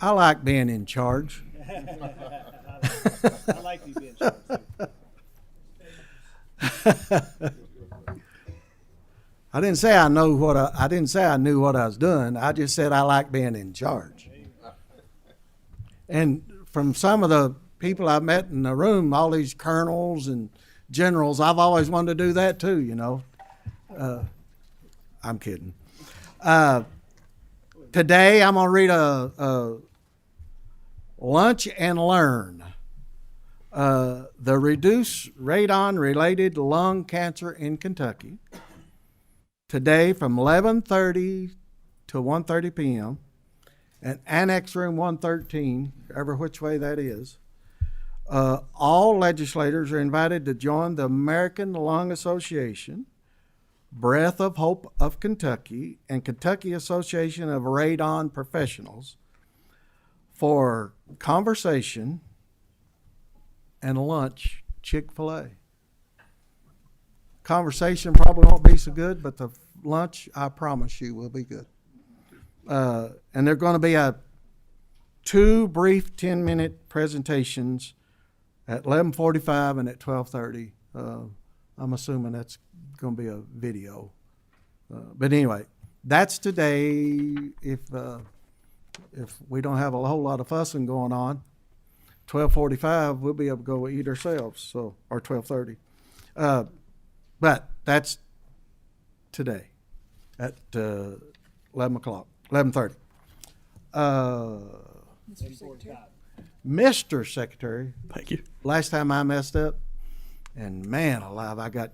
I like being in charge. I like you being charged. I didn't say I knew what I was doing. I just said I like being in charge. And from some of the people I met in the room, all these colonels and generals, I've always wanted to do that too, you know. I'm kidding. Today I'm going to read a Lunch and Learn. The Reduce Radon-Related Lung Cancer in Kentucky. Today from 11:30 to 1:30 p.m. and Annex Room 113, ever which way that is. All legislators are invited to join the American Lung Association, Breath of Hope of Kentucky, and Kentucky Association of Radon Professionals for conversation and lunch Chick-fil-A. Conversation probably won't be so good, but the lunch, I promise you, will be good. And they're going to be two brief 10-minute presentations at 11:45 and at 12:30. I'm assuming that's going to be a video. But anyway, that's today. If we don't have a whole lot of fussing going on, 12:45 we'll be able to go eat ourselves. So, or 12:30. But that's today at 11 o'clock, 11:30. Mr. Secretary. Thank you. Last time I messed up, and man alive, I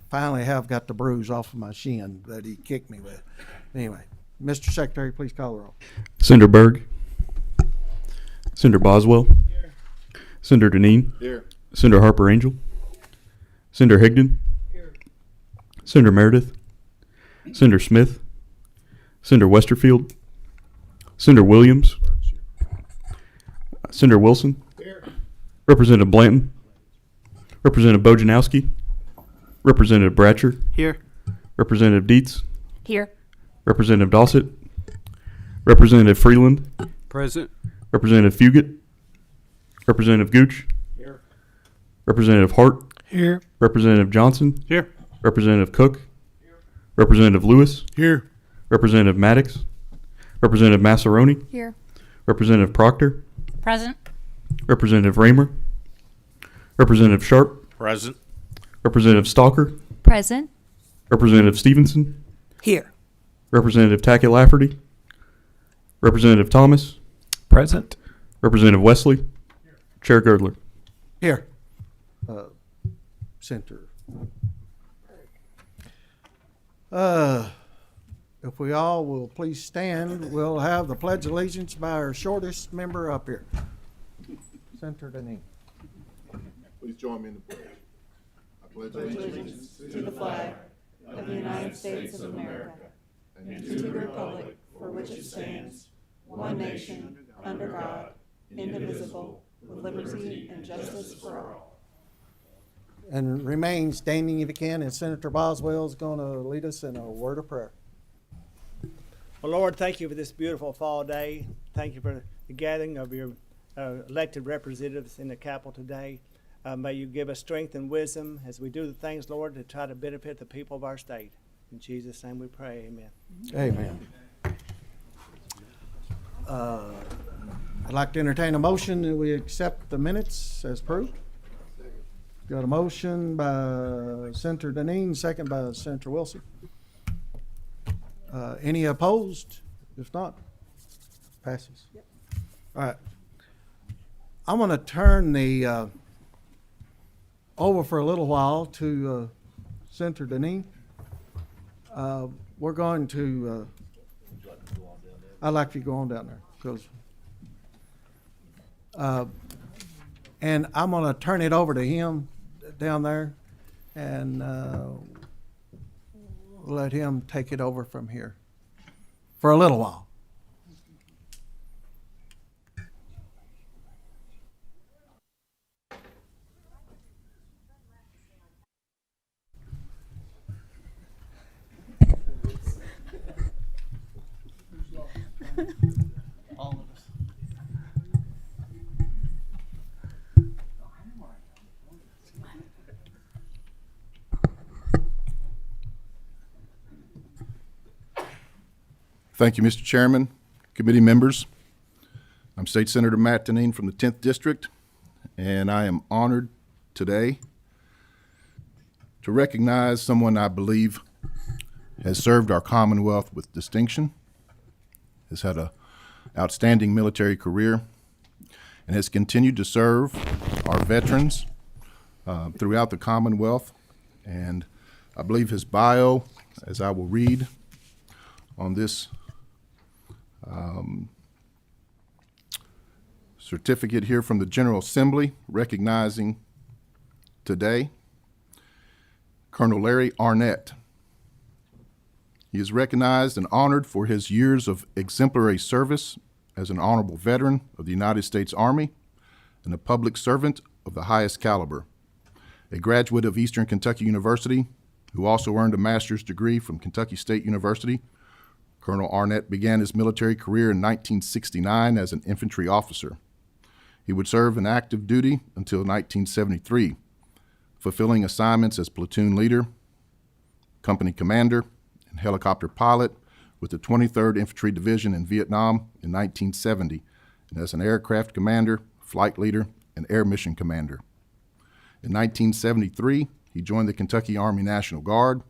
finally have got the bruise off of my shin that he kicked me with. Anyway, Mr. Secretary, please call the roll. Senator Berg. Senator Boswell. Here. Senator Deneen. Here. Senator Harper Angel. Senator Higdon. Here. Senator Meredith. Senator Smith. Senator Westerfield. Senator Williams. Senator Wilson. Here. Representative Blanton. Representative Bojanowski. Representative Bratcher. Here. Representative Dietz. Here. Representative Dossett. Representative Freeland. Present. Representative Fugit. Representative Gooch. Here. Representative Hart. Here. Representative Johnson. Here. Representative Cook. Representative Lewis. Here. Representative Maddox. Representative Massaroni. Here. Representative Proctor. Present. Representative Raymer. Representative Sharp. Present. Representative Stalker. Present. Representative Stevenson. Here. Representative Tackett Lafferty. Representative Thomas. Present. Representative Wesley. Chair Girdler. Here. Center. If we all will please stand, we'll have the Pledge of Allegiance by our shortest member up here. Senator Deneen. Please join me in the pledge. I pledge allegiance to the flag of the United States of America and to the republic for which it stands, one nation, under God, indivisible, with liberty and justice for all. And remain standing if you can, and Senator Boswell is going to lead us in a word of prayer. Well, Lord, thank you for this beautiful fall day. Thank you for the gathering of your elected representatives in the Capitol today. May you give us strength and wisdom as we do the things, Lord, to try to benefit the people of our state. In Jesus' name we pray, amen. Amen. I'd like to entertain a motion that we accept the minutes as proved. Got a motion by Senator Deneen, second by Senator Wilson. Any opposed? If not, passes. Yep. All right. I'm going to turn the over for a little while to Senator Deneen. We're going to. I'd like you to go on down there because. And I'm going to turn it over to him down there, and let him take it over from here for a little while. All of us. Thank you, Mr. Chairman, committee members. I'm State Senator Matt Deneen from the 10th District, and I am honored today to recognize someone I believe has served our Commonwealth with distinction, has had an outstanding military career, and has continued to serve our veterans throughout the Commonwealth. And I believe his bio, as I will read on this certificate here from the General Assembly, recognizing today Colonel Larry Arnett. He is recognized and honored for his years of exemplary service as an honorable veteran of the United States Army and a public servant of the highest caliber. A graduate of Eastern Kentucky University, who also earned a master's degree from Kentucky State University, Colonel Arnett began his military career in 1969 as an infantry officer. He would serve in active duty until 1973, fulfilling assignments as platoon leader, company commander, and helicopter pilot with the 23rd Infantry Division in Vietnam in 1970, and as an aircraft commander, flight leader, and air mission commander. In 1973, he joined the Kentucky Army National Guard,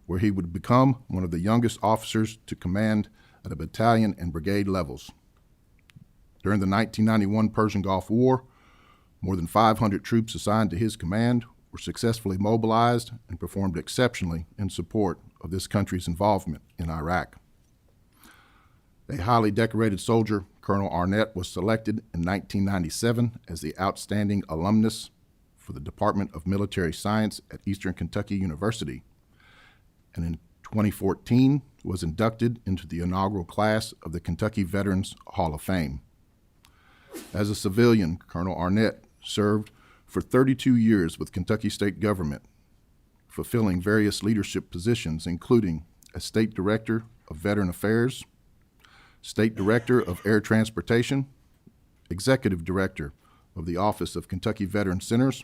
where he would become one of the youngest officers to command at a battalion and brigade levels. During the 1991 Persian Gulf War, more than 500 troops assigned to his command were successfully mobilized and performed exceptionally in support of this country's involvement in Iraq. A highly decorated soldier, Colonel Arnett was selected in 1997 as the Outstanding Alumnus for the Department of Military Science at Eastern Kentucky University, and in 2014 was inducted into the inaugural class of the Kentucky Veterans Hall of Fame. As a civilian, Colonel Arnett served for 32 years with Kentucky state government, fulfilling various leadership positions, including as State Director of Veteran Affairs, State Director of Air Transportation, Executive Director of the Office of Kentucky Veteran Centers,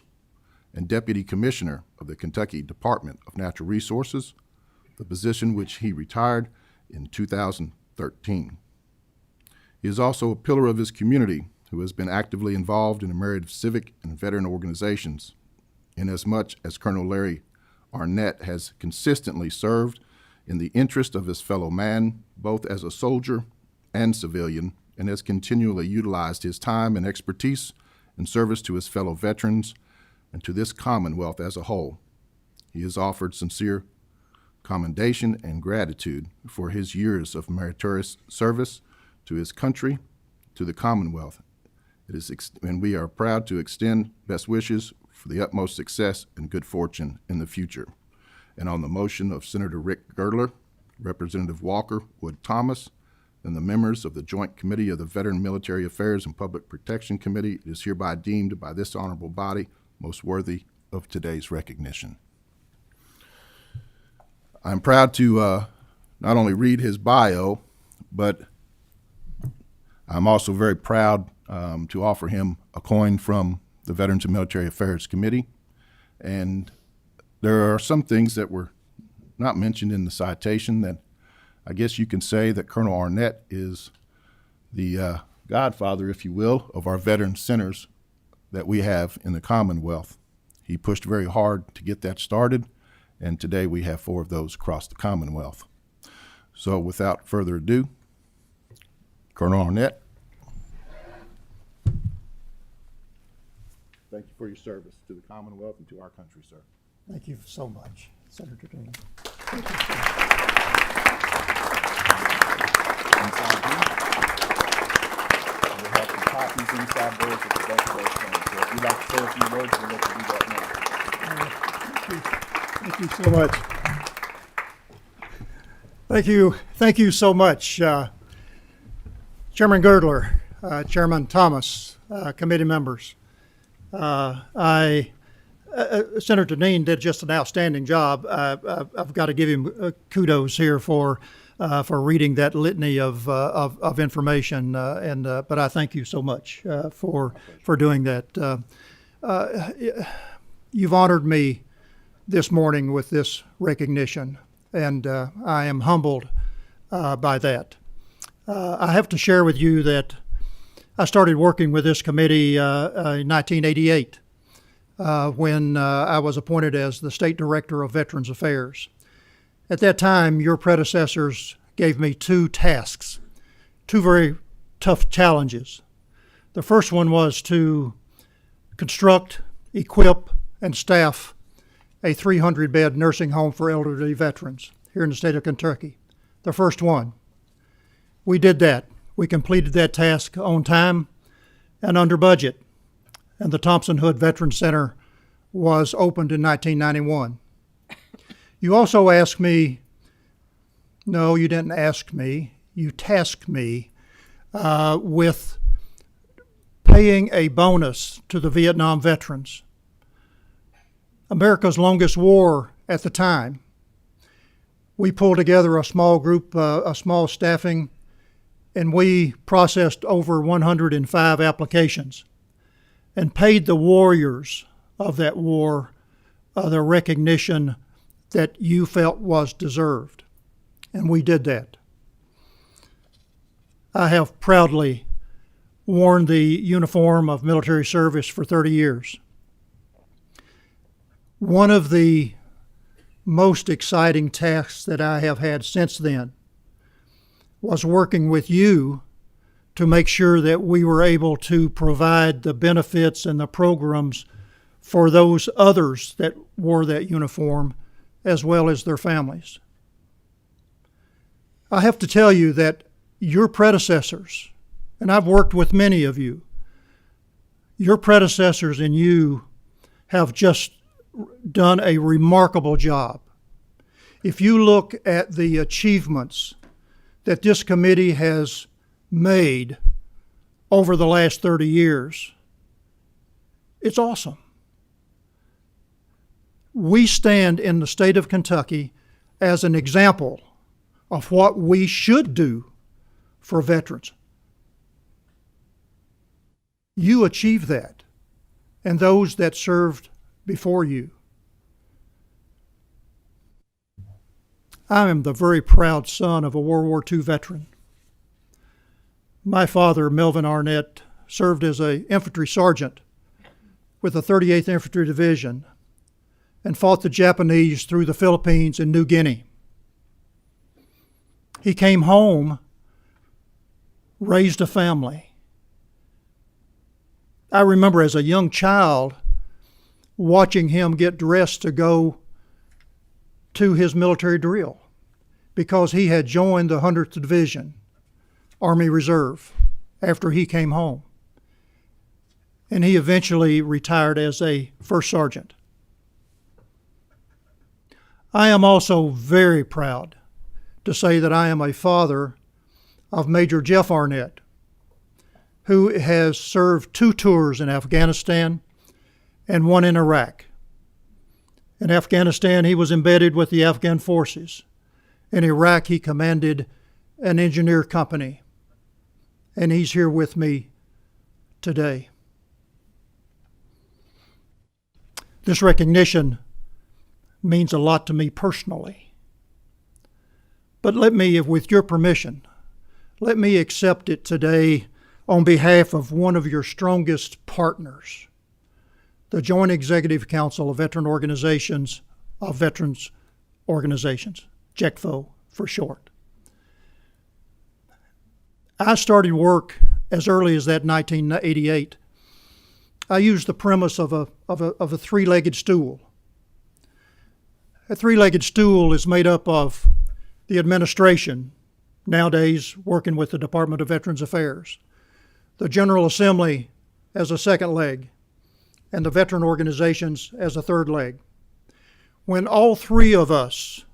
and Deputy Commissioner of the Kentucky Department of Natural Resources, the position which he retired in 2013. He is also a pillar of his community who has been actively involved in a myriad of civic and veteran organizations, inasmuch as Colonel Larry Arnett has consistently served in the interest of his fellow man, both as a soldier and civilian, and has continually utilized his time and expertise in service to his fellow veterans and to this Commonwealth as a whole. He has offered sincere commendation and gratitude for his years of meritorious service to his country, to the Commonwealth. And we are proud to extend best wishes for the utmost success and good fortune in the future. And on the motion of Senator Rick Girdler, Representative Walker Wood Thomas, and the members of the Joint Committee of the Veteran Military Affairs and Public Protection Committee, it is hereby deemed by this honorable body most worthy of today's recognition. I'm proud to not only read his bio, but I'm also very proud to offer him a coin from the Veterans and Military Affairs Committee. And there are some things that were not mentioned in the citation that I guess you can say that Colonel Arnett is the godfather, if you will, of our veteran centers that we have in the Commonwealth. He pushed very hard to get that started, and today we have 4 of those across the Commonwealth. So without further ado, Colonel Arnett, thank you for your service to the Commonwealth and to our country, sir. Thank you so much, Senator Dean. Inside here, we'll have some copies inside those of the declaration. So if you'd like to say a few words, we'll let you do that now. Thank you so much. Thank you so much, Chairman Girdler, Chairman Thomas, committee members. Senator Dean did just an outstanding job. I've got to give him kudos here for reading that litany of information, but I thank you so much for doing that. You've honored me this morning with this recognition, and I am humbled by that. I have to share with you that I started working with this committee in 1988 when I was appointed as the State Director of Veterans Affairs. At that time, your predecessors gave me two tasks, two very tough challenges. The first one was to construct, equip, and staff a 300-bed nursing home for elderly veterans here in the state of Kentucky. The first one. We did that. We completed that task on time and under budget. And the Thompson Hood Veterans Center was opened in 1991. You also asked me, no, you didn't ask me, you tasked me with paying a bonus to the Vietnam veterans. America's longest war at the time. We pulled together a small group, a small staffing, and we processed over 105 applications and paid the warriors of that war the recognition that you felt was deserved. And we did that. I have proudly worn the uniform of military service for 30 years. One of the most exciting tasks that I have had since then was working with you to make sure that we were able to provide the benefits and the programs for those others that wore that uniform, as well as their families. I have to tell you that your predecessors, and I've worked with many of you, your predecessors and you have just done a remarkable job. If you look at the achievements that this committee has made over the last 30 years, it's awesome. We stand in the state of Kentucky as an example of what we should do for veterans. You achieved that, and those that served before you. I am the very proud son of a World War II veteran. My father, Melvin Arnett, served as an infantry sergeant with the 38th Infantry Division and fought the Japanese through the Philippines and New Guinea. He came home, raised a family. I remember as a young child watching him get dressed to go to his military drill because he had joined the 100th Division, Army Reserve, after he came home. And he eventually retired as a first sergeant. I am also very proud to say that I am a father of Major Jeff Arnett, who has served 2 tours in Afghanistan and 1 in Iraq. In Afghanistan, he was embedded with the Afghan forces. In Iraq, he commanded an engineer company, and he's here with me today. This recognition means a lot to me personally. But let me, with your permission, let me accept it today on behalf of one of your strongest partners, the Joint Executive Council of Veteran Organizations of Veterans Organizations, JECFO for short. I started work as early as that 1988. I used the premise of a three-legged stool. A three-legged stool is made up of the administration, nowadays working with the Department of Veterans Affairs, the General Assembly as a second leg, and the veteran organizations as a third leg. When all three of us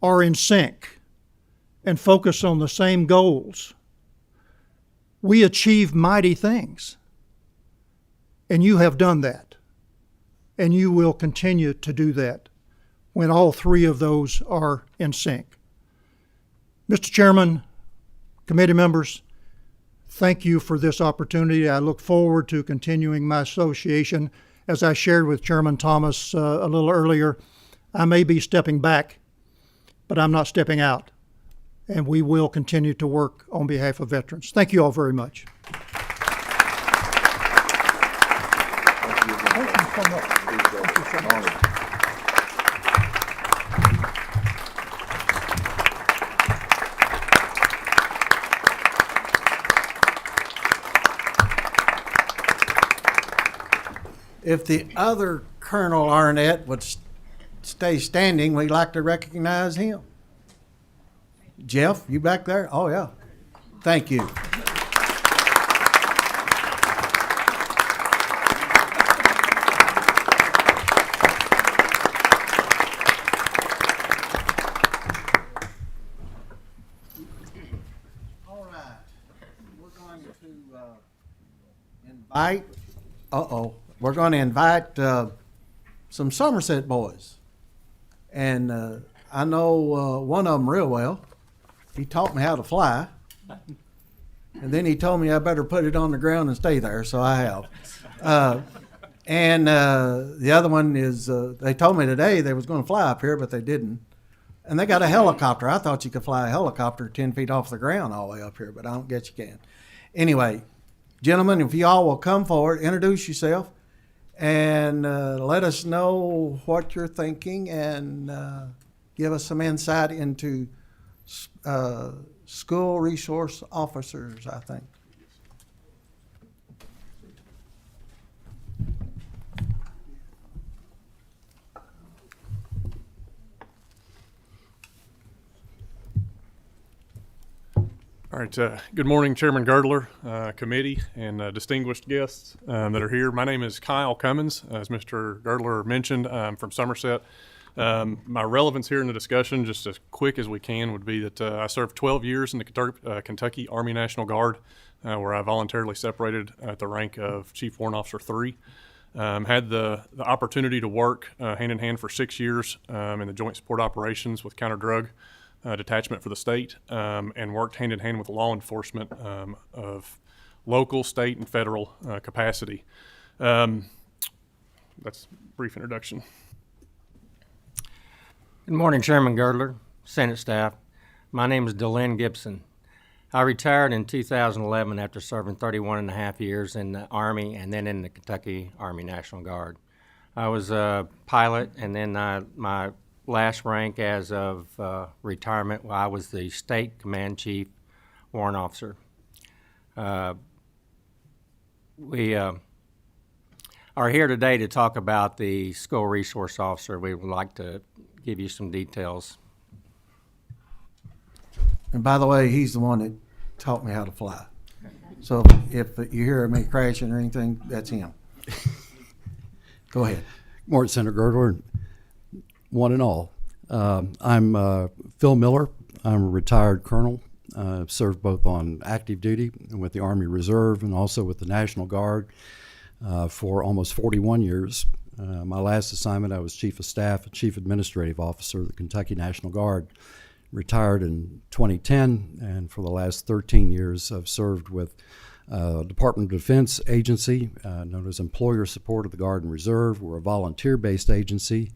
are in sync and focus on the same goals, we achieve mighty things. And you have done that. And you will continue to do that when all three of those are in sync. Mr. Chairman, committee members, thank you for this opportunity. I look forward to continuing my association. As I shared with Chairman Thomas a little earlier, I may be stepping back, but I'm not stepping out. and we will continue to work on behalf of veterans. Thank you all very much. If the other Colonel Arnett would stay standing, we'd like to recognize him. Jeff, you back there? Oh, yeah. Thank you. All right. We're going to invite, we're going to invite some Somerset boys. And I know one of them real well. He taught me how to fly. And then he told me I better put it on the ground and stay there, so I have. And the other one is, they told me today they was going to fly up here, but they didn't. And they got a helicopter. I thought you could fly a helicopter 10 feet off the ground all the way up here, but I don't guess you can. Anyway, gentlemen, if you all will come forward, introduce yourself, and let us know what you're thinking, and give us some insight into school resource officers, I think. All right. Good morning, Chairman Girdler, committee, and distinguished guests that are here. My name is Kyle Cummins. As Mr. Girdler mentioned, I'm from Somerset. My relevance here in the discussion, just as quick as we can, would be that I served 12 years in the Kentucky Army National Guard, where I voluntarily separated at the rank of Chief Warrant Officer 3. Had the opportunity to work hand in hand for 6 years in the Joint Support Operations with Counter-Drug Detachment for the state, and worked hand in hand with law enforcement of local, state, and federal capacity. That's a brief introduction. Good morning, Chairman Girdler, Senate staff. My name is Delyn Gibson. I retired in 2011 after serving 31 and a half years in the Army and then in the Kentucky Army National Guard. I was a pilot, and then my last rank as of retirement, I was the State Command Chief Warrant Officer. We are here today to talk about the School Resource Officer. We would like to give you some details. And by the way, he's the one that taught me how to fly. So if you hear me crashing or anything, that's him. Go ahead. Morning, Senator Girdler, one and all. I'm Phil Miller. I'm a retired colonel. I've served both on active duty and with the Army Reserve and also with the National Guard for almost 41 years. My last assignment, I was Chief of Staff and Chief Administrative Officer of the Kentucky National Guard. Retired in 2010, and for the last 13 years, I've served with Department of Defense agency known as Employer Support of the Guard and Reserve. We're a volunteer-based agency,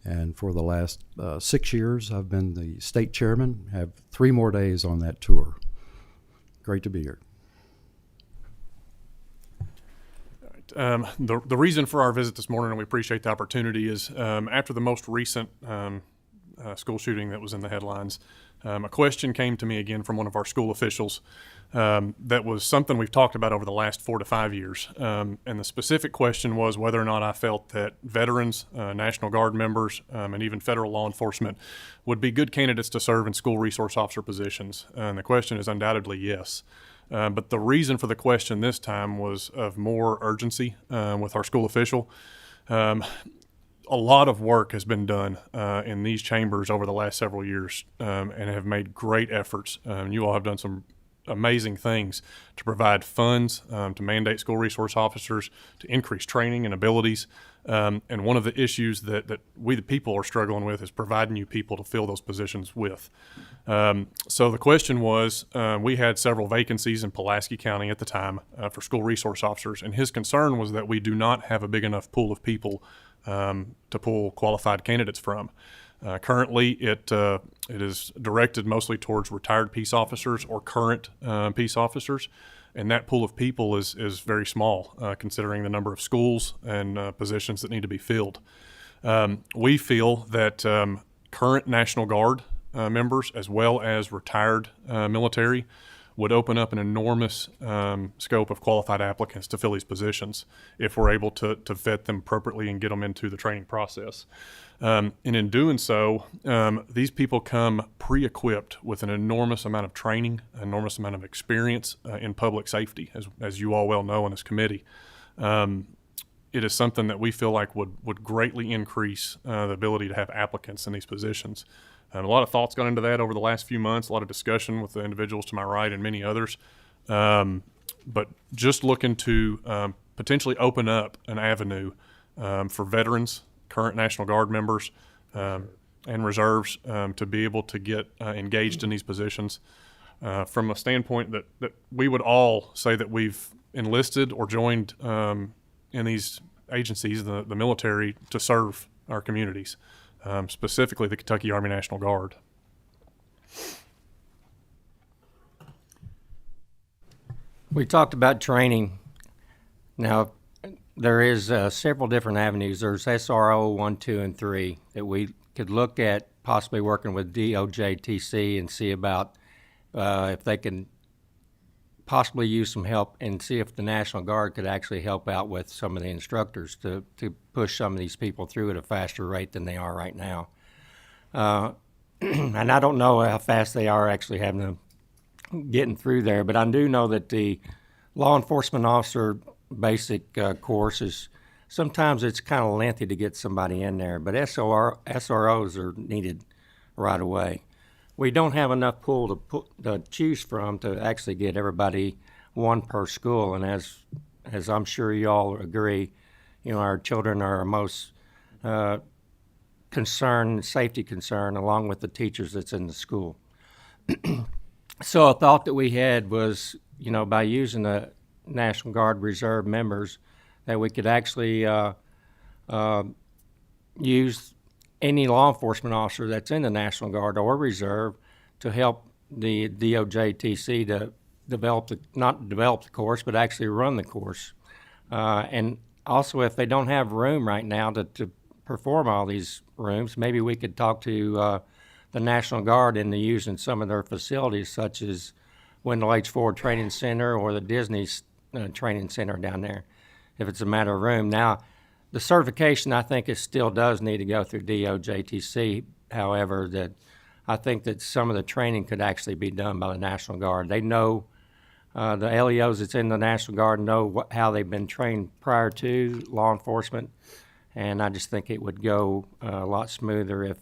and for the last 6 years, I've been the state chairman. Have 3 more days on that tour. Great to be here. The reason for our visit this morning, and we appreciate the opportunity, is after the most recent school shooting that was in the headlines, a question came to me again from one of our school officials that was something we've talked about over the last 4 to 5 years. And the specific question was whether or not I felt that veterans, National Guard members, and even federal law enforcement would be good candidates to serve in school resource officer positions. And the question is undoubtedly yes. But the reason for the question this time was of more urgency with our school official. A lot of work has been done in these chambers over the last several years and have made great efforts. You all have done some amazing things to provide funds, to mandate school resource officers, to increase training and abilities. And one of the issues that we the people are struggling with is providing you people to fill those positions with. So the question was, we had several vacancies in Pulaski County at the time for school resource officers, and his concern was that we do not have a big enough pool of people to pull qualified candidates from. Currently, it is directed mostly towards retired peace officers or current peace officers, and that pool of people is very small, considering the number of schools and positions that need to be filled. We feel that current National Guard members, as well as retired military, would open up an enormous scope of qualified applicants to fill these positions if we're able to vet them appropriately and get them into the training process. And in doing so, these people come pre-equipped with an enormous amount of training, an enormous amount of experience in public safety, as you all well know in this committee. It is something that we feel like would greatly increase the ability to have applicants in these positions. A lot of thoughts gone into that over the last few months, a lot of discussion with the individuals to my right and many others. But just looking to potentially open up an avenue for veterans, current National Guard members, and reserves to be able to get engaged in these positions from a standpoint that we would all say that we've enlisted or joined in these agencies, the military, to serve our communities, specifically the Kentucky Army National Guard. We talked about training. Now, there is several different avenues. There's SRO 1, 2, and 3 that we could look at possibly working with DOJTC and see about if they can possibly use some help and see if the National Guard could actually help out with some of the instructors to push some of these people through at a faster rate than they are right now. And I don't know how fast they are actually having them getting through there, but I do know that the law enforcement officer basic course is sometimes it's kind of lengthy to get somebody in there, but SROs are needed right away. We don't have enough pool to choose from to actually get everybody one per school, and as I'm sure you all agree, you know, our children are our most safety concern, along with the teachers that's in the school. So a thought that we had was, you know, by using the National Guard Reserve members, that we could actually use any law enforcement officer that's in the National Guard or Reserve to help the DOJTC to not develop the course, but actually run the course. And also, if they don't have room right now to perform all these rooms, maybe we could talk to the National Guard into using some of their facilities, such as Wendell H. Ford Training Center or the Disney Training Center down there, if it's a matter of room. Now, the certification, I think, still does need to go through DOJTC. However, that I think that some of the training could actually be done by the National Guard. They know, the LEOs that's in the National Guard know how they've been trained prior to law enforcement, and I just think it would go a lot smoother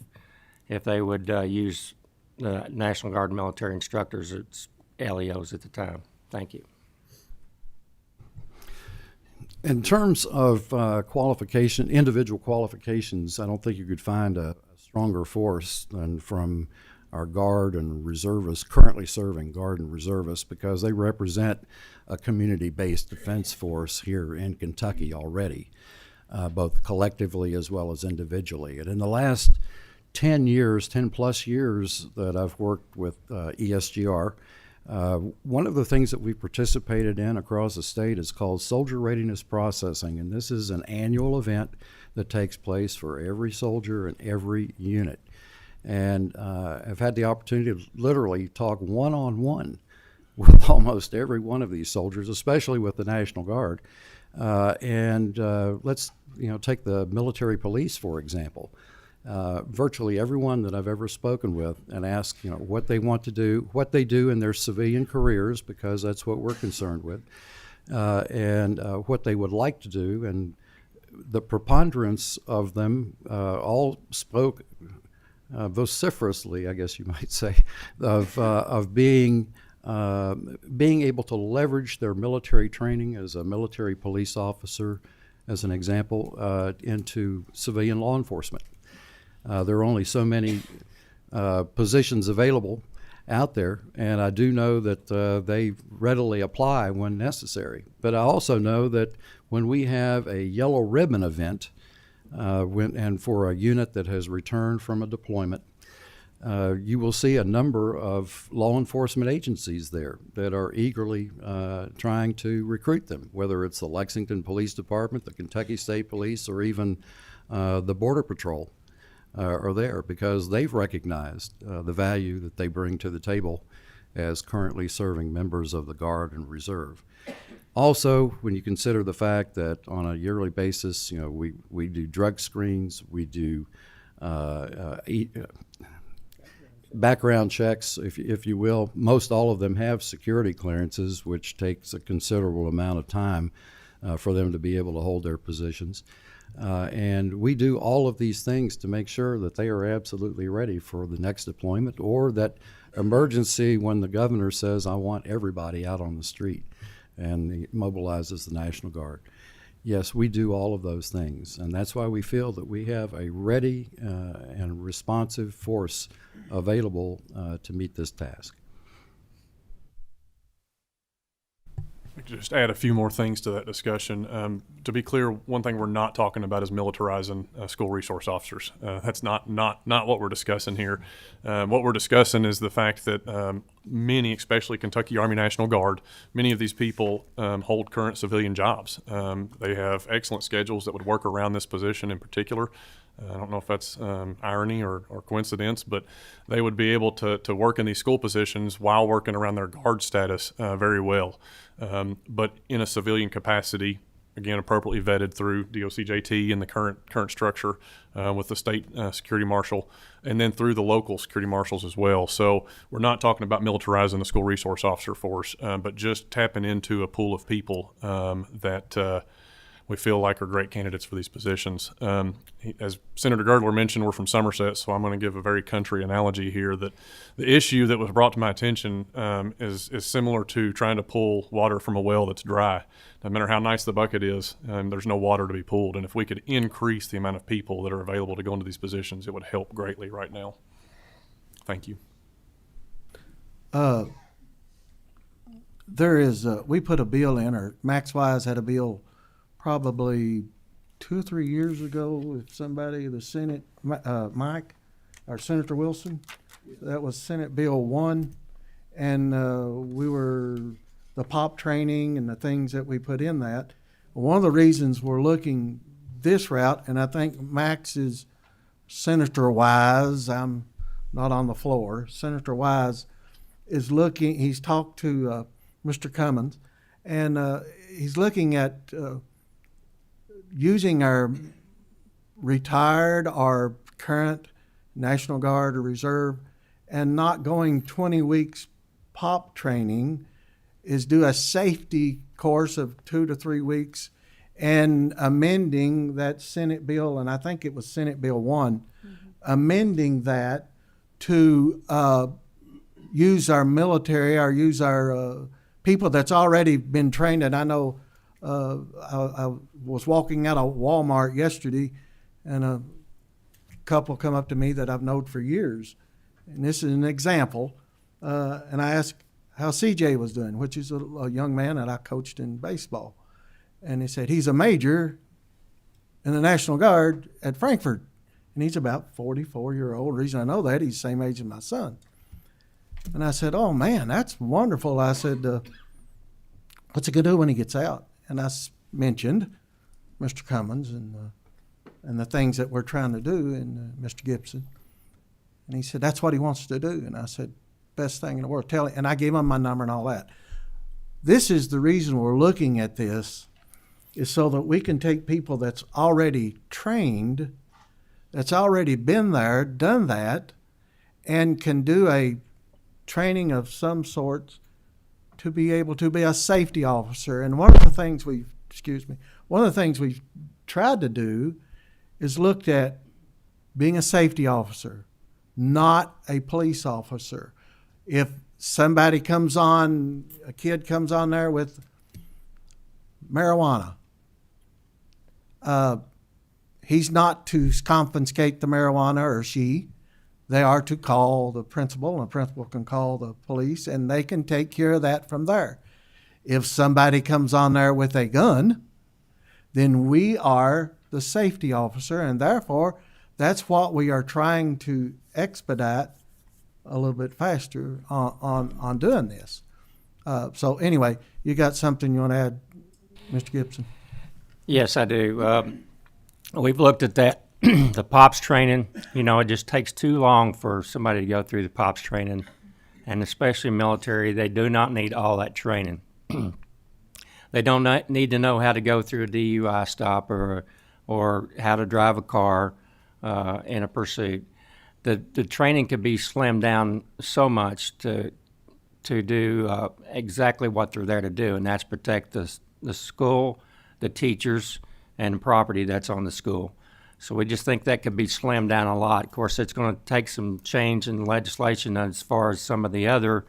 if they would use the National Guard military instructors as LEOs at the time. Thank you. In terms of individual qualifications, I don't think you could find a stronger force than from our Guard and reservists, currently serving Guard and reservists, because they represent a community-based defense force here in Kentucky already, both collectively as well as individually. And in the last 10 plus years that I've worked with ESGR, one of the things that we participated in across the state is called Soldier Readiness Processing, and this is an annual event that takes place for every soldier and every unit. And I've had the opportunity to literally talk one-on-one with almost every one of these soldiers, especially with the National Guard. Let's take the military police, for example. Virtually everyone that I've ever spoken with and asked, what they want to do, what they do in their civilian careers, because that's what we're concerned with, and what they would like to do. And the preponderance of them all spoke vociferously, I guess you might say, of being able to leverage their military training as a military police officer, as an example, into civilian law enforcement. There are only so many positions available out there, and I do know that they readily apply when necessary. But I also know that when we have a yellow ribbon event and for a unit that has returned from a deployment, you will see a number of law enforcement agencies there that are eagerly trying to recruit them, whether it's the Lexington Police Department, the Kentucky State Police, or even the Border Patrol are there because they've recognized the value that they bring to the table as currently serving members of the Guard and Reserve. Also, when you consider the fact that on a yearly basis, we do drug screens, we do background checks, if you will. Most all of them have security clearances, which takes a considerable amount of time for them to be able to hold their positions. And we do all of these things to make sure that they are absolutely ready for the next deployment or that emergency when the governor says, I want everybody out on the street, and he mobilizes the National Guard. Yes, we do all of those things, and that's why we feel that we have a ready and responsive force available to meet this task. Just add a few more things to that discussion. To be clear, one thing we're not talking about is militarizing school resource officers. That's not what we're discussing here. What we're discussing is the fact that many, especially Kentucky Army National Guard, many of these people hold current civilian jobs. They have excellent schedules that would work around this position in particular. I don't know if that's irony or coincidence, but they would be able to work in these school positions while working around their guard status very well. But in a civilian capacity, again, appropriately vetted through DOCJT and the current structure with the state security marshal, and then through the local security marshals as well. So we're not talking about militarizing the school resource officer force, but just tapping into a pool of people that we feel like are great candidates for these positions. As Senator Girdler mentioned, we're from Somerset, so I'm going to give a very country analogy here that the issue that was brought to my attention is similar to trying to pull water from a well that's dry. No matter how nice the bucket is, there's no water to be pulled. And if we could increase the amount of people that are available to go into these positions, it would help greatly right now. Thank you. There is, we put a bill in, or Max Wise had a bill probably 2 or 3 years ago with somebody, the Senate, Mike, or Senator Wilson. That was Senate Bill 1. And we were, the POP training and the things that we put in that. One of the reasons we're looking this route, and I think Max is Senator Wise, I'm not on the floor, Senator Wise is looking, he's talked to Mr. Cummins, and he's looking at using our retired or current National Guard or Reserve and not going 20 weeks POP training, is do a safety course of 2 to 3 weeks and amending that Senate bill, and I think it was Senate Bill 1, amending that to use our military or use our people that's already been trained. And I know I was walking out of Walmart yesterday, and a couple come up to me that I've known for years, and this is an example. And I asked how CJ was doing, which is a young man that I coached in baseball, and he said he's a major in the National Guard at Frankfurt, and he's about 44-year-old. The reason I know that, he's the same age as my son. And I said, "Oh man, that's wonderful." I said, "What's he gonna do when he gets out?" And I mentioned Mr. Cummins and the things that we're trying to do, and Mr. Gibson. And he said, "That's what he wants to do." And I said, "Best thing in the world. Tell him." And I gave him my number and all that. This is the reason we're looking at this, is so that we can take people that's already trained, that's already been there, done that, and can do a training of some sort to be able to be a safety officer. And one of the things we've tried to do is looked at being a safety officer, not a police officer. If somebody comes on, a kid comes on there with marijuana, he's not to confiscate the marijuana, or she. They are to call the principal, and the principal can call the police, and they can take care of that from there. If somebody comes on there with a gun, then we are the safety officer, and therefore that's what we are trying to expedite a little bit faster on doing this. So anyway, you got something you want to add, Mr. Gibson? Yes, I do. We've looked at that, the POPs training. You know, it just takes too long for somebody to go through the POPs training, and especially military, they do not need all that training. They don't need to know how to go through a DUI stop or how to drive a car in a pursuit. The training could be slimmed down so much to do exactly what they're there to do, and that's protect the school, the teachers, and the property that's on the school. So we just think that could be slimmed down a lot. Of course, it's going to take some change in legislation as far as some of the other.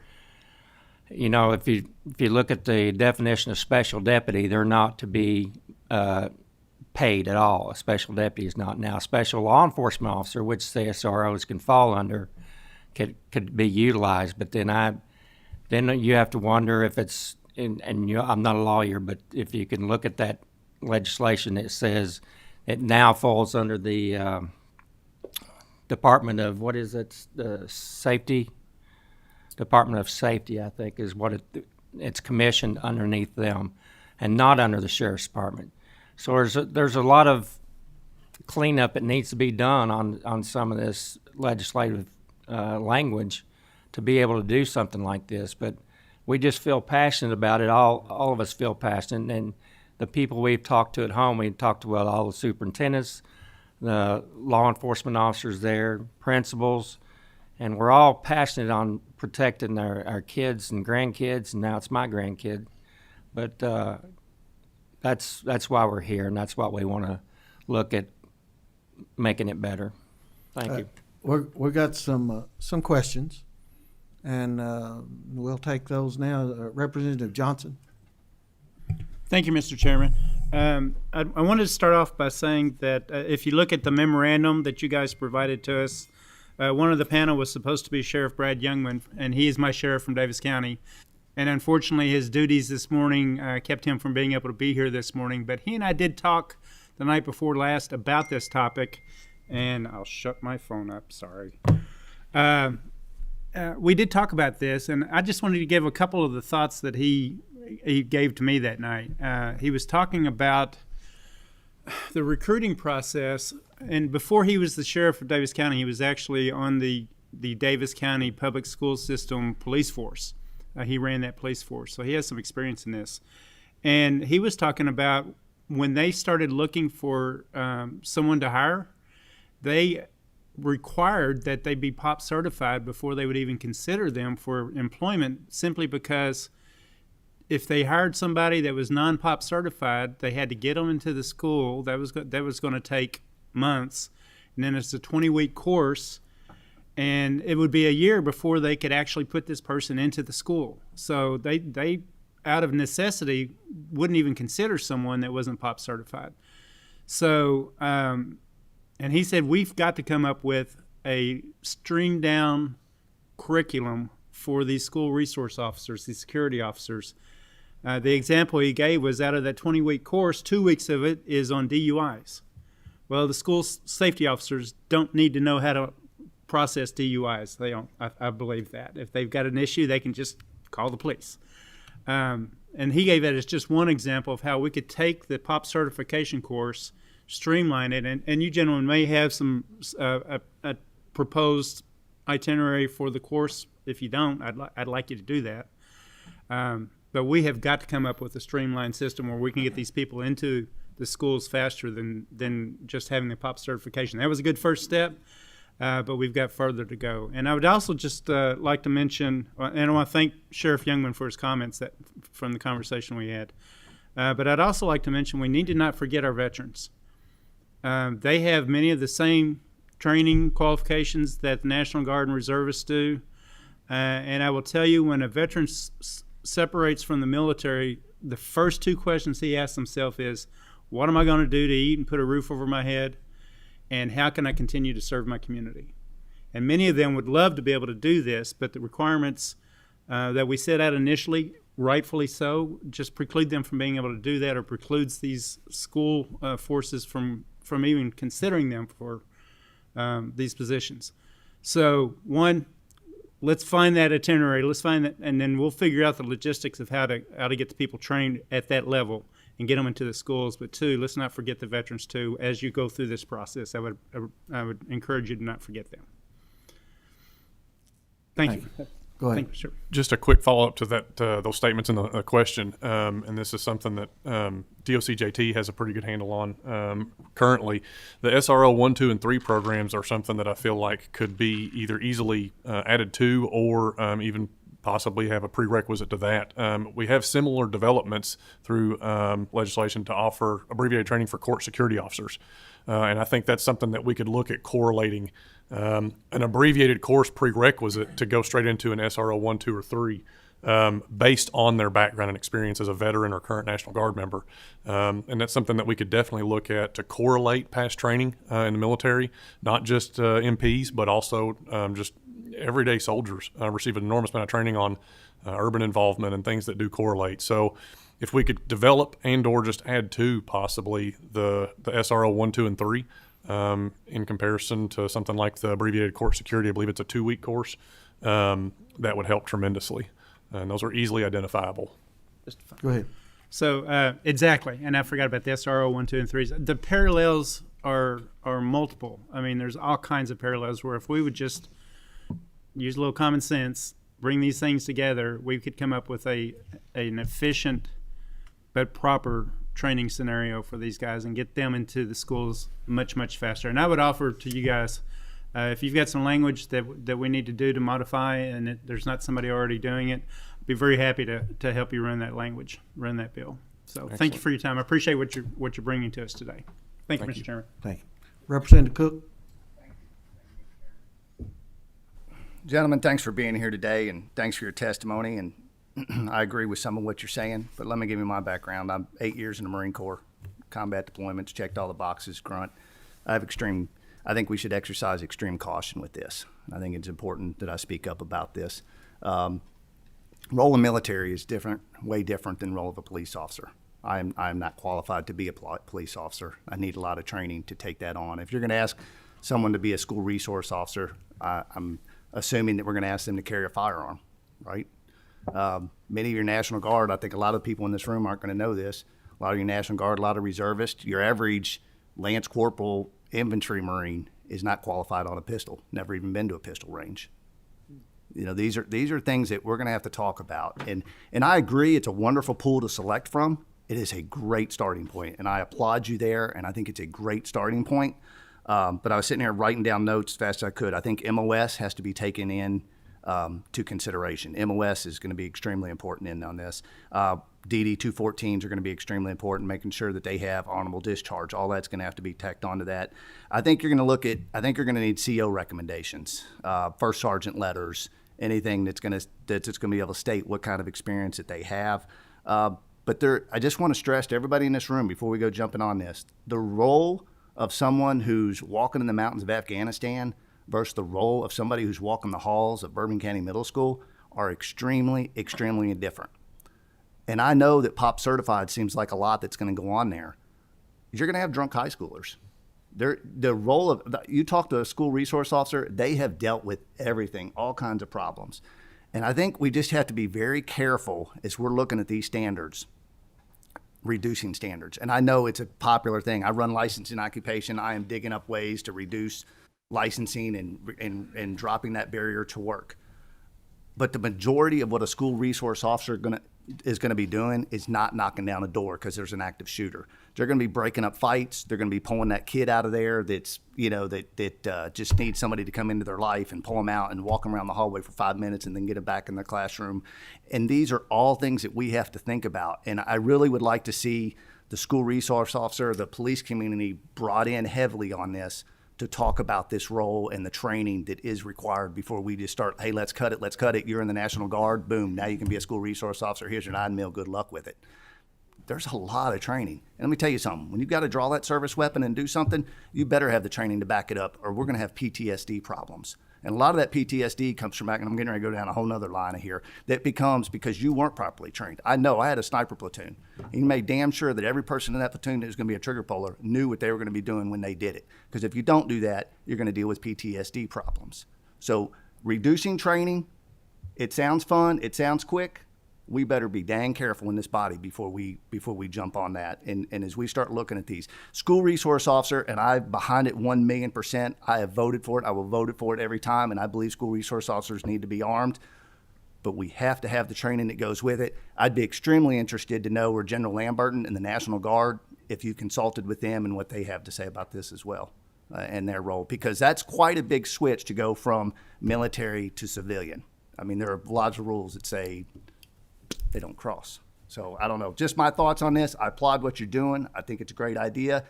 You know, if you look at the definition of special deputy, they're not to be paid at all. A special deputy is not. Now, a special law enforcement officer, which the SROs can fall under, could be utilized. But then you have to wonder if it's, I'm not a lawyer, but if you can look at that legislation, it says it now falls under the Department of, what is it, the Safety? Department of Safety, I think, is what it's commissioned underneath them, and not under the Sheriff's Department. So there's a lot of cleanup that needs to be done on some of this legislative language to be able to do something like this. But we just feel passionate about it. All of us feel passionate, and the people we've talked to at home, we've talked to all the superintendents, the law enforcement officers there, principals, and we're all passionate on protecting our kids and grandkids, and now it's my grandkid. But that's why we're here, and that's what we want to look at making it better. Thank you. We've got some questions, and we'll take those now. Representative Johnson. Thank you, Mr. Chairman. I wanted to start off by saying that if you look at the memorandum that you guys provided to us, one of the panel was supposed to be Sheriff Brad Youngman, and he is my sheriff from Davis County. And unfortunately, his duties this morning kept him from being able to be here this morning. But he and I did talk the night before last about this topic, and I'll shut my phone up, sorry. We did talk about this, and I just wanted to give a couple of the thoughts that he gave to me that night. He was talking about the recruiting process, and before he was the sheriff of Davis County, he was actually on the Davis County Public School System police force. He ran that police force, so he has some experience in this. And he was talking about when they started looking for someone to hire, they required that they be POP certified before they would even consider them for employment, simply because if they hired somebody that was non-POP certified, they had to get them into the school. That was going to take months, and then it's a 20-week course, and it would be a year before they could actually put this person into the school. So they out of necessity, wouldn't even consider someone that wasn't POP certified. So, and he said, we've got to come up with a streamed down curriculum for these school resource officers, these security officers. The example he gave was out of that 20-week course, 2 weeks of it is on DUIs. Well, the school safety officers don't need to know how to process DUIs. They don't. I believe that. If they've got an issue, they can just call the police. And he gave that as just one example of how we could take the POP certification course, streamline it, and you gentlemen may have some a proposed itinerary for the course. If you don't, I'd like you to do that. But we have got to come up with a streamlined system where we can get these people into the schools faster than just having the POP certification. That was a good first step, but we've got further to go. And I would also just like to mention, and I want to thank Sheriff Youngman for his comments from the conversation we had. But I'd also like to mention we need to not forget our veterans. They have many of the same training qualifications that the National Guard and Reservists do. And I will tell you, when a veteran separates from the military, the first two questions he asks himself is, what am I going to do to eat and put a roof over my head? And how can I continue to serve my community? And many of them would love to be able to do this, but the requirements that we set out initially rightfully so, just preclude them from being able to do that, or precludes these school forces from even considering them for these positions. So one, let's find that itinerary. Let's find that, and then we'll figure out the logistics of how to get the people trained at that level and get them into the schools. But two, let's not forget the veterans too. As you go through this process, I would encourage you to not forget them. Thank you. Go ahead. Thank you, sir. Just a quick follow-up to that, those statements in the question, and this is something that DOCJT has a pretty good handle on currently. The SRO 1, 2, and 3 programs are something that I feel like could be either easily added to or even possibly have a prerequisite to that. We have similar developments through legislation to offer abbreviated training for court security officers. And I think that's something that we could look at correlating an abbreviated course prerequisite to go straight into an SRO 1, 2, or 3 based on their background and experience as a veteran or current National Guard member. And that's something that we could definitely look at to correlate past training in the military, not just MPs, but also just everyday soldiers receive an enormous amount of training on urban involvement and things that do correlate. So if we could develop and or just add to possibly the SRO 1, 2, and 3 in comparison to something like the abbreviated court security, I believe it's a 2-week course, that would help tremendously. And those are easily identifiable. Go ahead. So exactly, and I forgot about the SRO 1, 2, and 3. The parallels are multiple. I mean, there's all kinds of parallels where if we would just use a little common sense, bring these things together, we could come up with an efficient but proper training scenario for these guys and get them into the schools much, much faster. And I would offer to you guys, if you've got some language that we need to do to modify and there's not somebody already doing it, I'd be very happy to help you run that language, run that bill. So Excellent. Thank you for your time. I appreciate what you're bringing to us today. Thank you, Mr. Chairman. Thank you. Representative Cook. Gentlemen, thanks for being here today, and thanks for your testimony. And I agree with some of what you're saying, but let me give you my background. I'm 8 years in the Marine Corps, combat deployments, checked all the boxes, grunt. I think we should exercise extreme caution with this. I think it's important that I speak up about this. Role in military is different, way different than role of a police officer. I'm not qualified to be a police officer. I need a lot of training to take that on. If you're going to ask someone to be a school resource officer, I'm assuming that we're going to ask them to carry a firearm, right? Many of your National Guard, I think a lot of people in this room aren't going to know this. A lot of your National Guard, a lot of reservists, your average Lance Corporal infantry Marine is not qualified on a pistol, never even been to a pistol range. You know, these are things that we're going to have to talk about. And I agree, it's a wonderful pool to select from. It is a great starting point, and I applaud you there, and I think it's a great starting point. But I was sitting here writing down notes as fast as I could. I think MOS has to be taken in to consideration. MOS is going to be extremely important on this. DD 214s are going to be extremely important, making sure that they have honorable discharge. All that's going to have to be tacked onto that. I think you're going to need CO recommendations, first sergeant letters, anything that's going to be able to state what kind of experience that they have. But I just want to stress to everybody in this room before we go jumping on this, the role of someone who's walking in the mountains of Afghanistan versus the role of somebody who's walking the halls of Bourbon County Middle School are extremely, extremely different. And I know that POP certified seems like a lot that's going to go on there. You're going to have drunk high schoolers. The role of, you talk to a school resource officer, they have dealt with everything, all kinds of problems. And I think we just have to be very careful as we're looking at these standards, reducing standards. And I know it's a popular thing. I run licensing occupation. I am digging up ways to reduce licensing and dropping that barrier to work. But the majority of what a school resource officer is going to be doing is not knocking down a door because there's an active shooter. They're going to be breaking up fights. They're going to be pulling that kid out of there that's, that just needs somebody to come into their life and pull them out and walk them around the hallway for 5 minutes and then get them back in their classroom. And these are all things that we have to think about. And I really would like to see the school resource officer, the police community brought in heavily on this to talk about this role and the training that is required before we just start, hey, let's cut it. You're in the National Guard. Boom, now you can be a school resource officer. Here's your 9 mil. Good luck with it. there's a lot of training. And let me tell you something, when you've got to draw that service weapon and do something, you better have the training to back it up, or we're going to have PTSD problems. And a lot of that PTSD comes from back, and I'm getting ready to go down a whole nother line of here, that becomes because you weren't properly trained. I know I had a sniper platoon. He made damn sure that every person in that platoon that was going to be a trigger puller knew what they were going to be doing when they did it. Because if you don't do that, you're going to deal with PTSD problems. So reducing training, it sounds fun, it sounds quick. We better be dang careful in this body before we jump on that. And as we start looking at these, school resource officer, and I'm behind it 1,000,000%. I have voted for it. I will vote for it every time. And I believe school resource officers need to be armed, but we have to have the training that goes with it. I'd be extremely interested to know where General Lamberton and the National Guard, if you consulted with them and what they have to say about this as well, and their role, because that's quite a big switch to go from military to civilian. I mean, there are lots of rules that say they don't cross. So I don't know. Just my thoughts on this. I applaud what you're doing. I think it's a great idea.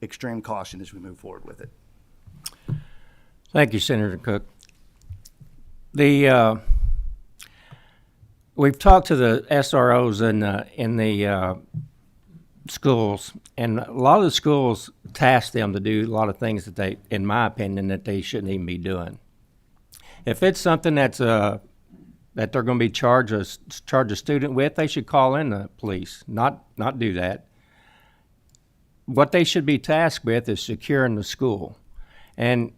Extreme caution as we move forward with it. Thank you, Senator Cook. We've talked to the SROs in the schools, and a lot of the schools task them to do a lot of things that they, in my opinion, that they shouldn't even be doing. If it's something that's that they're going to be charge a student with, they should call in the police, not do that. What they should be tasked with is securing the school. And,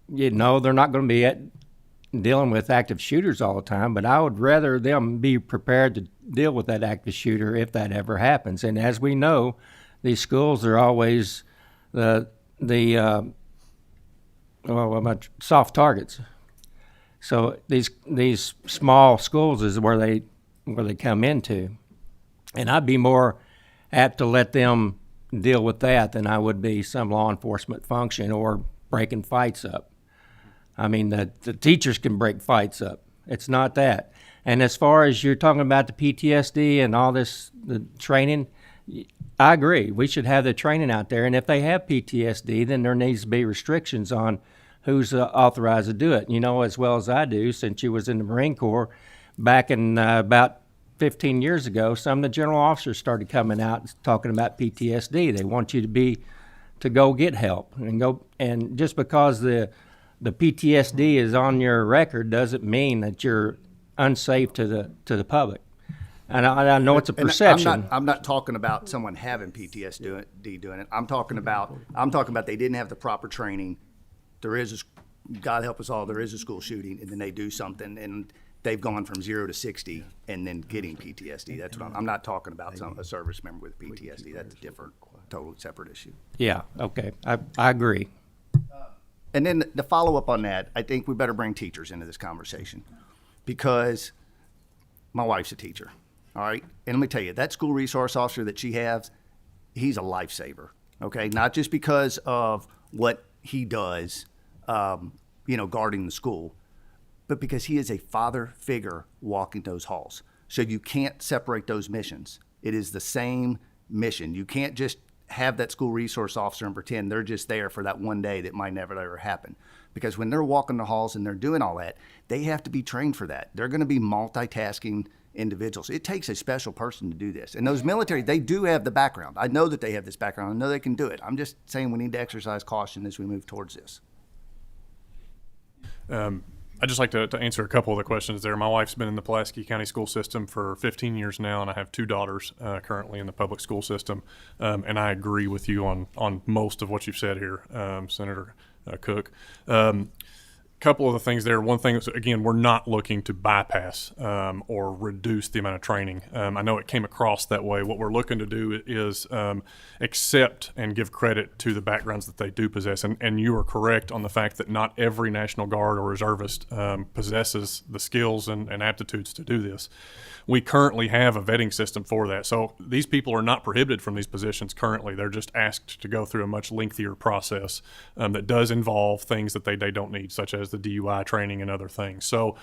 they're not going to be dealing with active shooters all the time, but I would rather them be prepared to deal with that active shooter if that ever happens. And as we know, these schools are always soft targets. So these small schools is where they come into, and I'd be more apt to let them deal with that than I would be some law enforcement function or breaking fights up. I mean, the teachers can break fights up. It's not that. And as far as you're talking about the PTSD and all this, the training, I agree. We should have the training out there, and if they have PTSD, then there needs to be restrictions on who's authorized to do it. As well as I do, since you was in the Marine Corps, back in about 15 years ago, some of the general officers started coming out talking about PTSD. They want you to go get help and just because the PTSD is on your record doesn't mean that you're unsafe to the public. And I know it's a perception. I'm not talking about someone having PTSD doing it. I'm talking about they didn't have the proper training. There is, God help us all, there is a school shooting, and then they do something, and they've gone from 0 to 60 and then getting PTSD. That's what I'm not talking about a service member with PTSD. That's a different, totally separate issue. Yeah, okay, I agree. And then the follow-up on that, I think we better bring teachers into this conversation, because my wife's a teacher, all right? And let me tell you, that school resource officer that she has, he's a lifesaver, okay? Not just because of what he does, guarding the school, but because he is a father figure walking those halls. So you can't separate those missions. It is the same mission. You can't just have that school resource officer and pretend they're just there for that one day that might never ever happen. Because when they're walking the halls and they're doing all that, they have to be trained for that. They're going to be multitasking individuals. It takes a special person to do this. And those military, they do have the background. I know that they have this background. I know they can do it. I'm just saying we need to exercise caution as we move towards this. I'd just like to answer a couple of the questions there. My wife's been in the Pulaski County school system for 15 years now, and I have 2 daughters currently in the public school system. And I agree with you on most of what you've said here, Senator Cook. Couple of the things there. One thing is, again, we're not looking to bypass or reduce the amount of training. I know it came across that way. What we're looking to do is accept and give credit to the backgrounds that they do possess. And you are correct on the fact that not every National Guard or reservist possesses the skills and aptitudes to do this. We currently have a vetting system for that. So these people are not prohibited from these positions currently. They're just asked to go through a much lengthier process that does involve things that they don't need, such as the DUI training and other things. So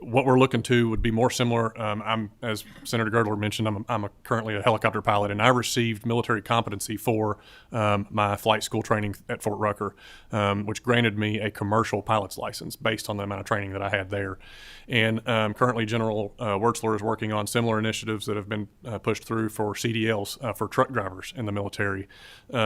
what we're looking to would be more similar. As Senator Girdler mentioned, I'm currently a helicopter pilot, and I received military competency for my flight school training at Fort Rucker, which granted me a commercial pilot's license based on the amount of training that I had there. And currently, General Wertzler is working on similar initiatives that have been pushed through for CDLs for truck drivers in the military.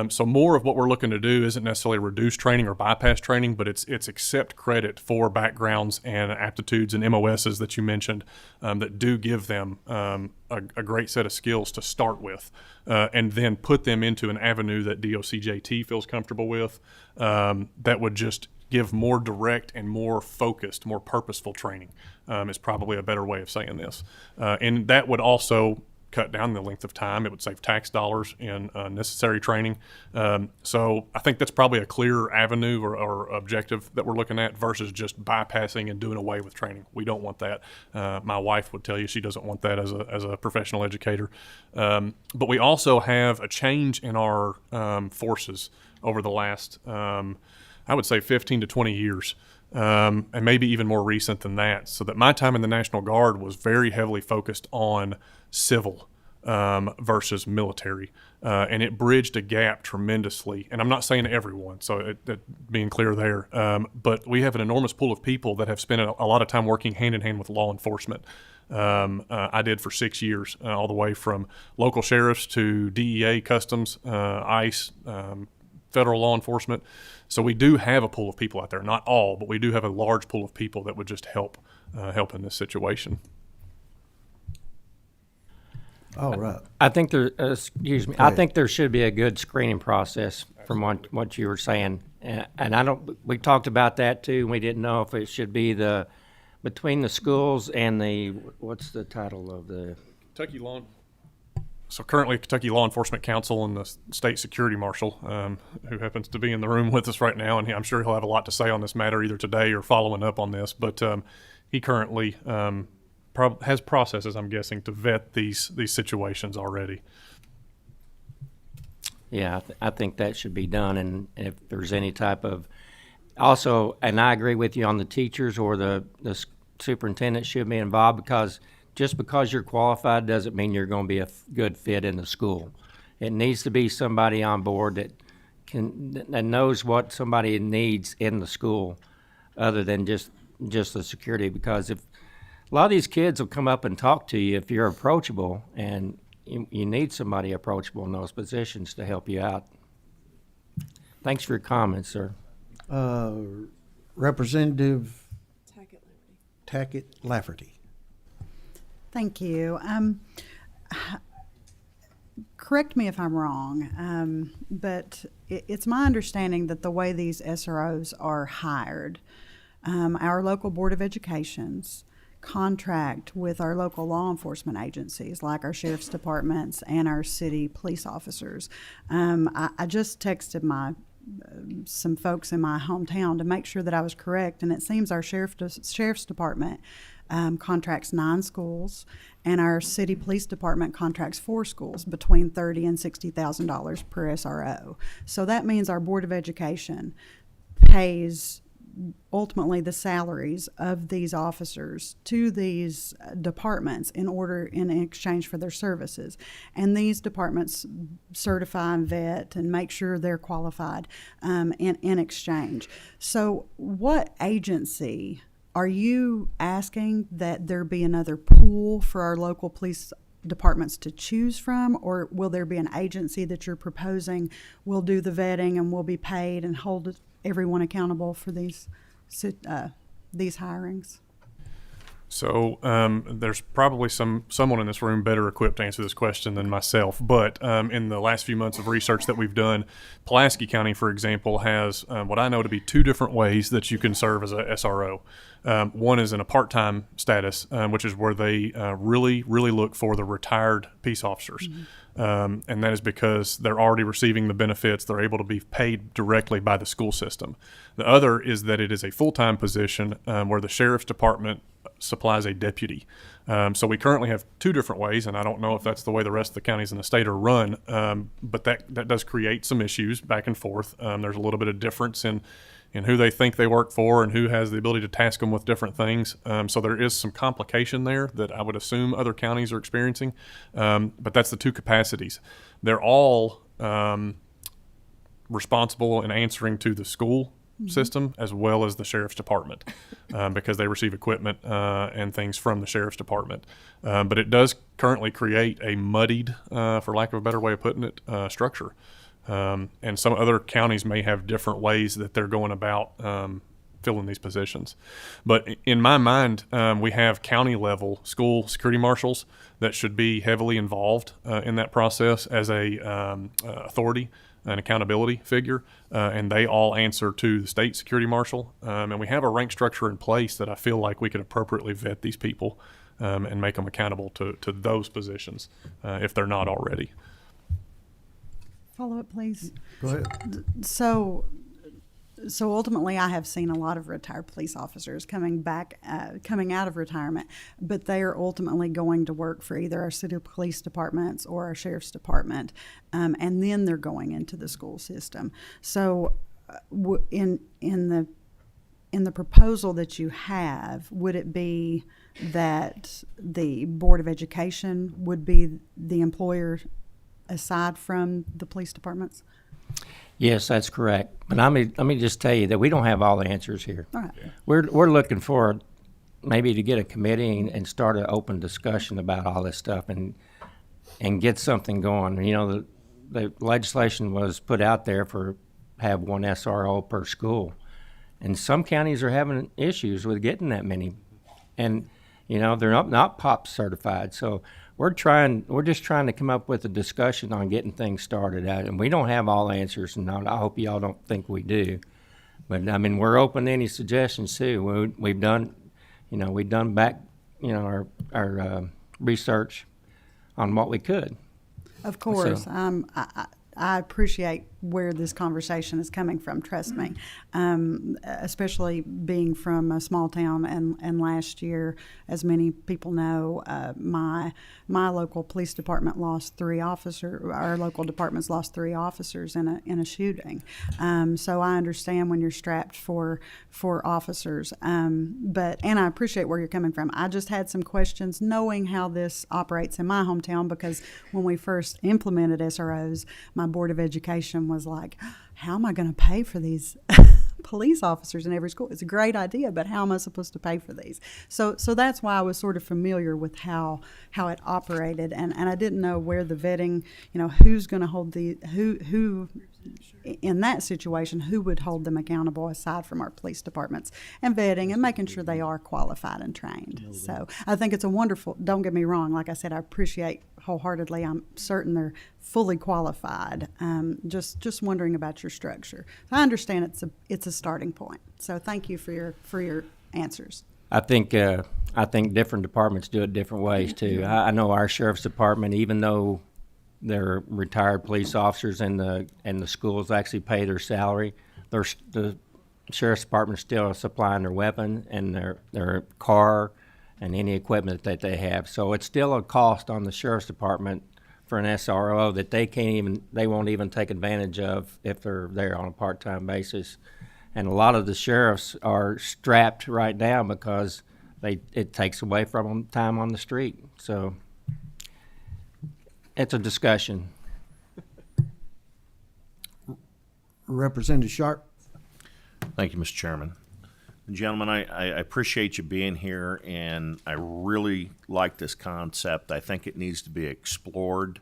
So more of what we're looking to do isn't necessarily reduce training or bypass training, but it's accept credit for backgrounds and aptitudes and MOSs that you mentioned that do give them a great set of skills to start with, and then put them into an avenue that DOCJT feels comfortable with, that would just give more direct and more focused, more purposeful training, is probably a better way of saying this. And that would also cut down the length of time. It would save tax dollars in necessary training. So I think that's probably a clearer avenue or objective that we're looking at versus just bypassing and doing away with training. We don't want that. My wife would tell you she doesn't want that as a professional educator. But we also have a change in our forces over the last, I would say 15 to 20 years. And maybe even more recent than that, so that my time in the National Guard was very heavily focused on civil versus military, and it bridged a gap tremendously. And I'm not saying everyone, so being clear there, but we have an enormous pool of people that have spent a lot of time working hand in hand with law enforcement. I did for 6 years, all the way from local sheriffs to DEA, Customs, ICE, federal law enforcement. So we do have a pool of people out there, not all, but we do have a large pool of people that would just help in this situation. All right. I think I think there should be a good screening process from what you were saying, and we talked about that too. And we didn't know if it should be between the schools and what's the title of the Kentucky Law. So currently, Kentucky Law Enforcement Council and the State Security Marshal, who happens to be in the room with us right now, and I'm sure he'll have a lot to say on this matter either today or following up on this. But he currently has processes, I'm guessing, to vet these situations already. Yeah, I think that should be done, and if there's any type of also, and I agree with you on the teachers or the superintendent should be involved, because just because you're qualified doesn't mean you're going to be a good fit in the school. It needs to be somebody on board that knows what somebody needs in the school, other than just the security. Because if a lot of these kids will come up and talk to you if you're approachable, and you need somebody approachable in those positions to help you out. Thanks for your comments, sir. Representative Tackett Lafferty. Thank you. Correct me if I'm wrong, but it's my understanding that the way these SROs are hired, our local Board of Educations contract with our local law enforcement agencies like our sheriff's departments and our city police officers. I just texted some folks in my hometown to make sure that I was correct, and it seems our sheriff's department contracts 9 schools, and our city police department contracts 4 schools between $30,000 and $60,000 per SRO. So that means our Board of Education pays ultimately the salaries of these officers to these departments in exchange for their services. And these departments certify and vet and make sure they're qualified in exchange. So what agency are you asking that there be another pool for our local police departments to choose from, or will there be an agency that you're proposing will do the vetting and will be paid and hold everyone accountable for these hirings? So there's probably someone in this room better equipped to answer this question than myself. But in the last few months of research that we've done, Pulaski County, for example, has what I know to be 2 different ways that you can serve as a SRO. One is in a part-time status, which is where they really, really look for the retired peace officers. Mm-hmm. And that is because they're already receiving the benefits. They're able to be paid directly by the school system. The other is that it is a full-time position where the sheriff's department supplies a deputy. So we currently have 2 different ways, and I don't know if that's the way the rest of the counties in the state are run, but that does create some issues back and forth. There's a little bit of difference in and who they think they work for and who has the ability to task them with different things. So there is some complication there that I would assume other counties are experiencing. But that's the two capacities. They're all responsible and answering to the school system as well as the sheriff's department because they receive equipment and things from the sheriff's department. But it does currently create a muddied, for lack of a better way of putting it, structure. And some other counties may have different ways that they're going about filling these positions. But in my mind, we have county level school security marshals that should be heavily involved in that process as a authority, an accountability figure, and they all answer to the state security marshal. And we have a rank structure in place that I feel like we could appropriately vet these people and make them accountable to those positions if they're not already. Follow up, please. Go ahead. So ultimately, I have seen a lot of retired police officers coming out of retirement, but they are ultimately going to work for either our city police departments or our sheriff's department, and then they're going into the school system. So, in the proposal that you have, would it be that the Board of Education would be the employer aside from the police departments? Yes, that's correct. But let me just tell you that we don't have all the answers here. All right. We're looking for maybe to get a committee and start an open discussion about all this stuff and get something going. You know, the legislation was put out there for have one SRO per school, and some counties are having issues with getting that many, and you know they're not POP certified. So we're just trying to come up with a discussion on getting things started out, and we don't have all the answers, and I hope y'all don't think we do. But I mean, we're open to any suggestions too. We've done back, our research on what we could. Of course. So, I appreciate where this conversation is coming from, trust me, especially being from a small town. And last year, as many people know, my local police department lost 3 officers. Our local departments lost 3 officers in a shooting. So I understand when you're strapped for officers. And I appreciate where you're coming from. I just had some questions knowing how this operates in my hometown, because when we first implemented SROs, my Board of Education was like, how am I going to pay for these police officers in every school? It's a great idea, but how am I supposed to pay for these? So that's why I was sort of familiar with how it operated, and I didn't know where the vetting, who's going to hold who in that situation, who would hold them accountable aside from our police departments, and vetting and making sure they are qualified and trained. So I think it's a wonderful, don't get me wrong, like I said, I appreciate wholeheartedly, I'm certain they're fully qualified. Just wondering about your structure. I understand it's a starting point. So thank you for your answers. I think different departments do it different ways too. I know our sheriff's department, even though they're retired police officers and the schools actually pay their salary, the sheriff's department still supplying their weapon and their car and any equipment that they have. So it's still a cost on the sheriff's department for an SRO that they won't even take advantage of if they're there on a part-time basis. And a lot of the sheriffs are strapped right now because it takes away from them time on the street. So it's a discussion. Representative Sharp. Thank you, Mr. Chairman. Gentlemen, I appreciate you being here, and I really like this concept. I think it needs to be explored,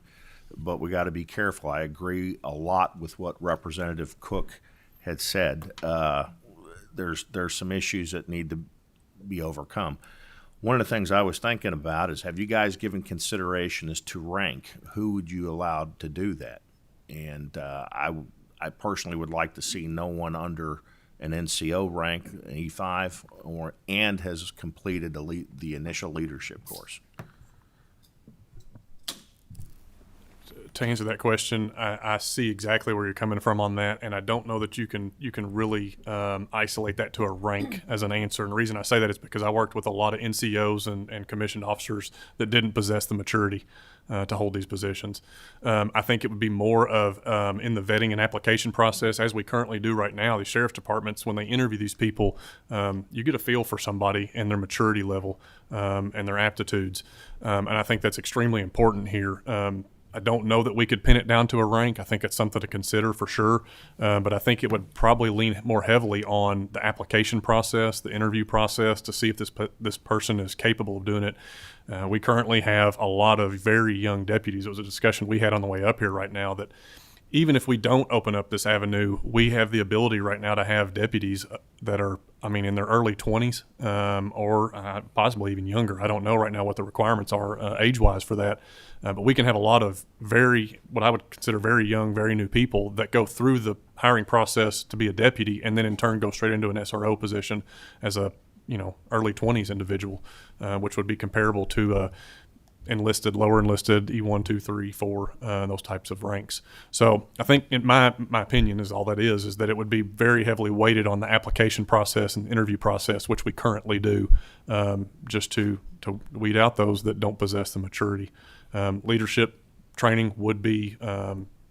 but we got to be careful. I agree a lot with what Representative Cook had said. There's some issues that need to be overcome. One of the things I was thinking about is, have you guys given consideration as to rank? Who would you allow to do that? And I personally would like to see no one under an NCO rank, an E5, and has completed the initial leadership course. To answer that question, I see exactly where you're coming from on that, and I don't know that you can really isolate that to a rank as an answer. And the reason I say that is because I worked with a lot of NCOs and commissioned officers that didn't possess the maturity to hold these positions. I think it would be more of in the vetting and application process, as we currently do right now. The sheriff's departments, when they interview these people, you get a feel for somebody and their maturity level and their aptitudes, and I think that's extremely important here. I don't know that we could pin it down to a rank. I think it's something to consider for sure, but I think it would probably lean more heavily on the application process, the interview process, to see if this person is capable of doing it. We currently have a lot of very young deputies. It was a discussion we had on the way up here right now that even if we don't open up this avenue, we have the ability right now to have deputies that are, in their early 20s or possibly even younger. I don't know right now what the requirements are age-wise for that, but we can have a lot of what I would consider very young, very new people that go through the hiring process to be a deputy and then in turn go straight into an SRO position as a early 20s individual, which would be comparable to enlisted, lower enlisted, E1, 2, 3, 4, those types of ranks. So I think, in my opinion, is all that is that it would be very heavily weighted on the application process and interview process, which we currently do, just to weed out those that don't possess the maturity. Leadership training would be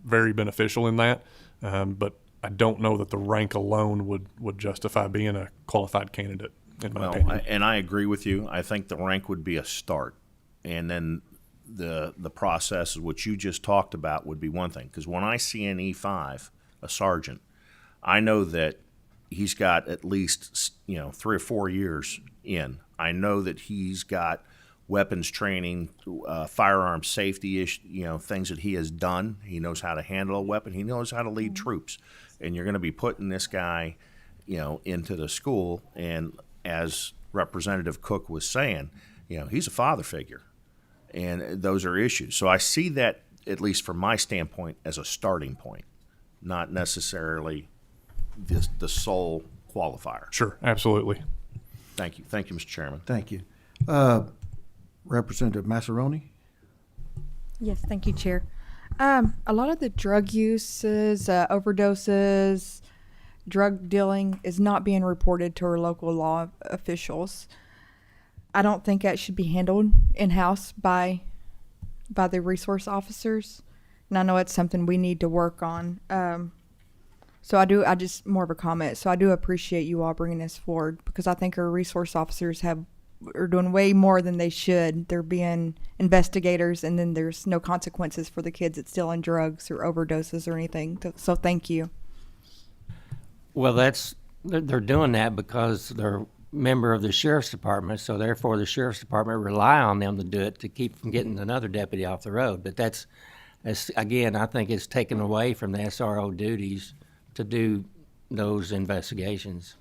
very beneficial in that, but I don't know that the rank alone would justify being a qualified candidate, in my opinion. And I agree with you. I think the rank would be a start. And then the process, which you just talked about, would be one thing. Because when I see an E5, a sergeant, I know that he's got at least 3 or 4 years in. I know that he's got weapons training, firearm safety things that he has done. He knows how to handle a weapon. He knows how to lead troops. And you're going to be putting this guy, into the school. And as Representative Cook was saying, he's a father figure. And those are issues. So I see that, at least from my standpoint, as a starting point, not necessarily the sole qualifier. Sure, absolutely. Thank you. Thank you, Mr. Chairman. Thank you. Representative Massaroni? Yes, thank you, Chair. A lot of the drug uses, overdoses, drug dealing is not being reported to our local law officials. I don't think that should be handled in-house by the resource officers, and I know it's something we need to work on. So I just more of a comment. So I do appreciate you all bringing this forward, because I think our resource officers are doing way more than they should. They're being investigators, and then there's no consequences for the kids that steal in drugs or overdoses or anything. So thank you. Well, they're doing that because they're member of the sheriff's department, so therefore the sheriff's department rely on them to do it to keep from getting another deputy off the road. But that's again, I think it's taken away from the SRO duties to do those investigations.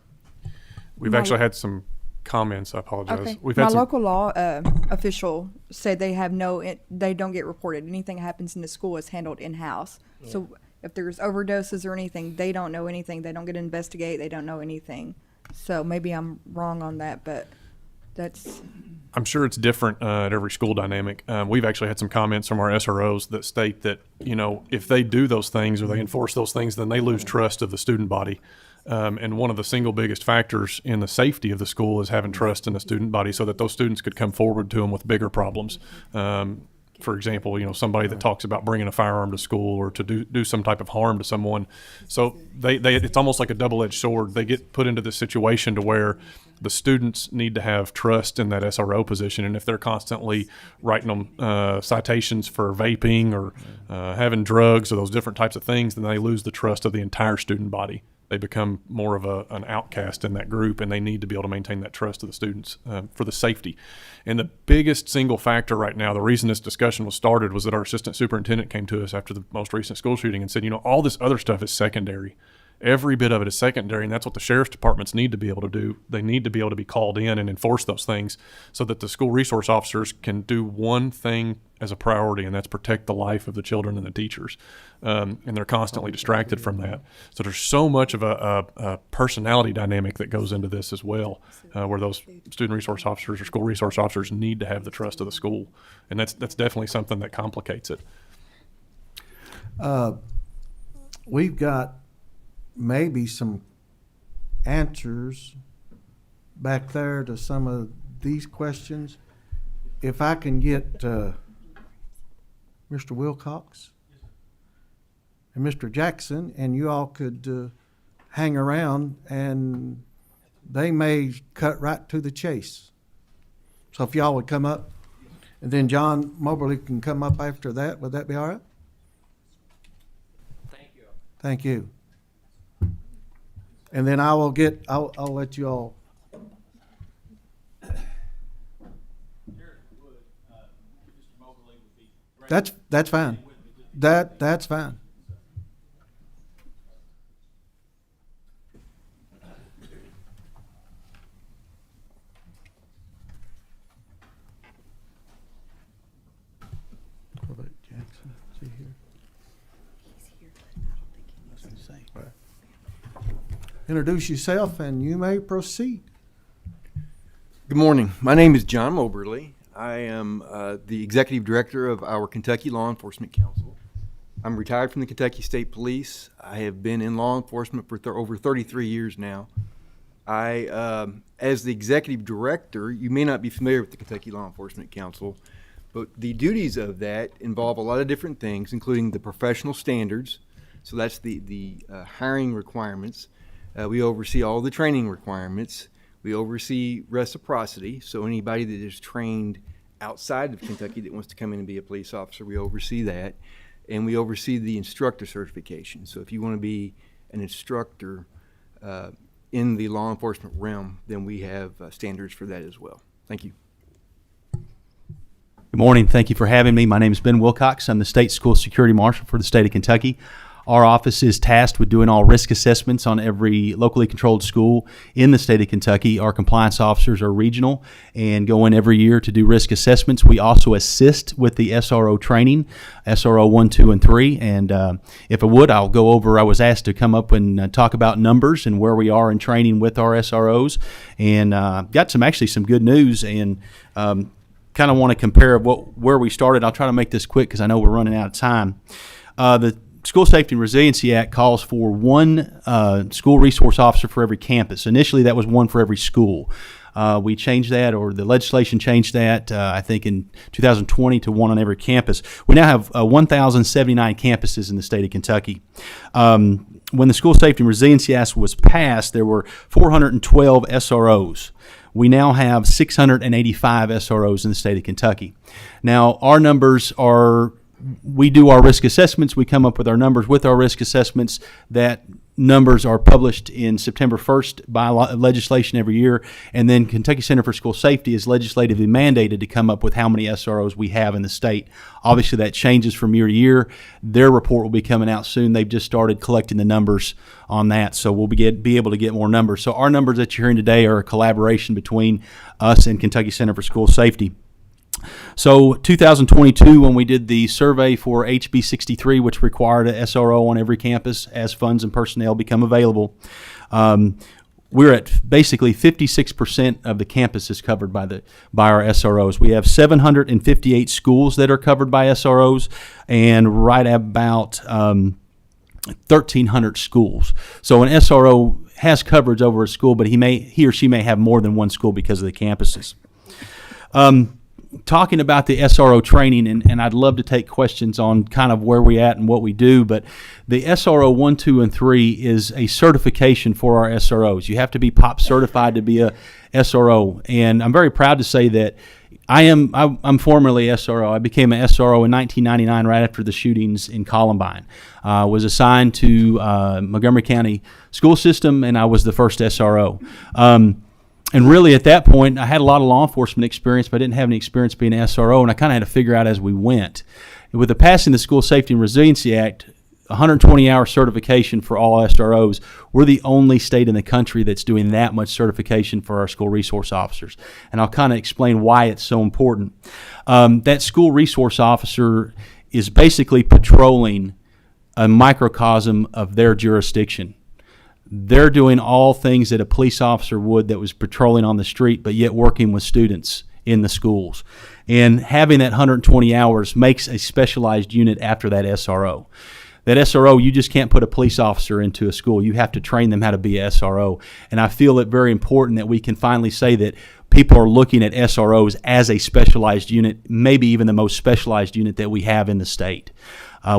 We've actually had some comments. I apologize. Okay. We've My had some, local law official said they don't get reported. Anything that happens in the school is handled in-house. Yeah. So if there's overdoses or anything, they don't know anything. They don't get to investigate. They don't know anything. So maybe I'm wrong on that, but I'm sure it's different at every school dynamic. We've actually had some comments from our SROs that state that, if they do those things or they enforce those things, then they lose trust of the student body. And one of the single biggest factors in the safety of the school is having trust in the student body, so that those students could come forward to them with bigger problems. For example, somebody that talks about bringing a firearm to school or to do some type of harm to someone. So it's almost like a double-edged sword. They get put into this situation to where the students need to have trust in that SRO position. And if they're constantly writing them citations for vaping or having drugs or those different types of things, then they lose the trust of the entire student body. They become more of an outcast in that group, and they need to be able to maintain that trust of the students for the safety. And the biggest single factor right now, the reason this discussion was started, was that our assistant superintendent came to us after the most recent school shooting and said, all this other stuff is secondary. Every bit of it is secondary, and that's what the sheriff's departments need to be able to do. They need to be able to be called in and enforce those things so that the school resource officers can do one thing as a priority, and that's protect the life of the children and the teachers. And they're constantly distracted from that. So there's so much of a personality dynamic that goes into this as well, where those student resource officers or school resource officers need to have the trust of the school. And that's definitely something that complicates it. We've got maybe some answers back there to some of these questions. If I can get Mr. Wilcox and Mr. Jackson, and you all could hang around, and they may cut right to the chase. So if y'all would come up, and then John Moberly can come up after that, would that be all right? Thank you. And then I'll let you all. That's fine. That's fine. What about Jackson? Is he here? Introduce yourself and you may proceed. Good morning. My name is John Moberly. I am the executive director of our Kentucky Law Enforcement Council. I'm retired from the Kentucky State Police. I have been in law enforcement for over 33 years now. As the executive director, you may not be familiar with the Kentucky Law Enforcement Council, but the duties of that involve a lot of different things, including the professional standards. So that's the hiring requirements. We oversee all the training requirements. We oversee reciprocity, so anybody that is trained outside of Kentucky that wants to come in and be a police officer, we oversee that. And we oversee the instructor certification. So if you want to be an instructor in the law enforcement realm, then we have standards for that as well. Thank you. Good morning. Thank you for having me. My name is Ben Wilcox. I'm the State School Security Marshal for the state of Kentucky. Our office is tasked with doing all risk assessments on every locally controlled school in the state of Kentucky. Our compliance officers are regional and go in every year to do risk assessments. We also assist with the SRO training, SRO 1, 2, and 3. And if I would, I'll go over. I was asked to come up and talk about numbers and where we are in training with our SROs. And got some good news and kind of want to compare where we started. I'll try to make this quick because I know we're running out of time. The School Safety and Resiliency Act calls for one school resource officer for every campus. Initially, that was one for every school. We changed that, or the legislation changed that, I think in 2020 to one on every campus. We now have 1,079 campuses in the state of Kentucky. When the School Safety and Resiliency Act was passed, there were 412 SROs. We now have 685 SROs in the state of Kentucky. Now, our numbers are, we do our risk assessments. We come up with our numbers with our risk assessments. That numbers are published in September 1st by legislation every year. And then Kentucky Center for School Safety is legislatively mandated to come up with how many SROs we have in the state. Obviously, that changes from year to year. Their report will be coming out soon. They've just started collecting the numbers on that, so we'll be able to get more numbers. So our numbers that you're hearing today are a collaboration between us and Kentucky Center for School Safety. So 2022, when we did the survey for HB 63, which required a SRO on every campus as funds and personnel become available, we're at basically 56% of the campus is covered by our SROs. We have 758 schools that are covered by SROs, and right about 1,300 schools. So an SRO has coverage over a school, but he or she may have more than one school because of the campuses. Talking about the SRO training, and I'd love to take questions on kind of where we at and what we do, but the SRO 1, 2, and 3 is a certification for our SROs. You have to be POP certified to be a SRO, and I'm very proud to say that I'm formerly SRO. I became an SRO in 1999 right after the shootings in Columbine. Was assigned to Montgomery County School System, and I was the first SRO. And really, at that point, I had a lot of law enforcement experience, but I didn't have any experience being an SRO, and I kind of had to figure out as we went. And with the passing of the School Safety and Resiliency Act, 120-hour certification for all SROs, we're the only state in the country that's doing that much certification for our school resource officers. And I'll kind of explain why it's so important. That school resource officer is basically patrolling a microcosm of their jurisdiction. They're doing all things that a police officer would that was patrolling on the street, but yet working with students in the schools. And having that 120 hours makes a specialized unit after that SRO. That SRO, you just can't put a police officer into a school. You have to train them how to be a SRO. And I feel it very important that we can finally say that people are looking at SROs as a specialized unit, maybe even the most specialized unit that we have in the state.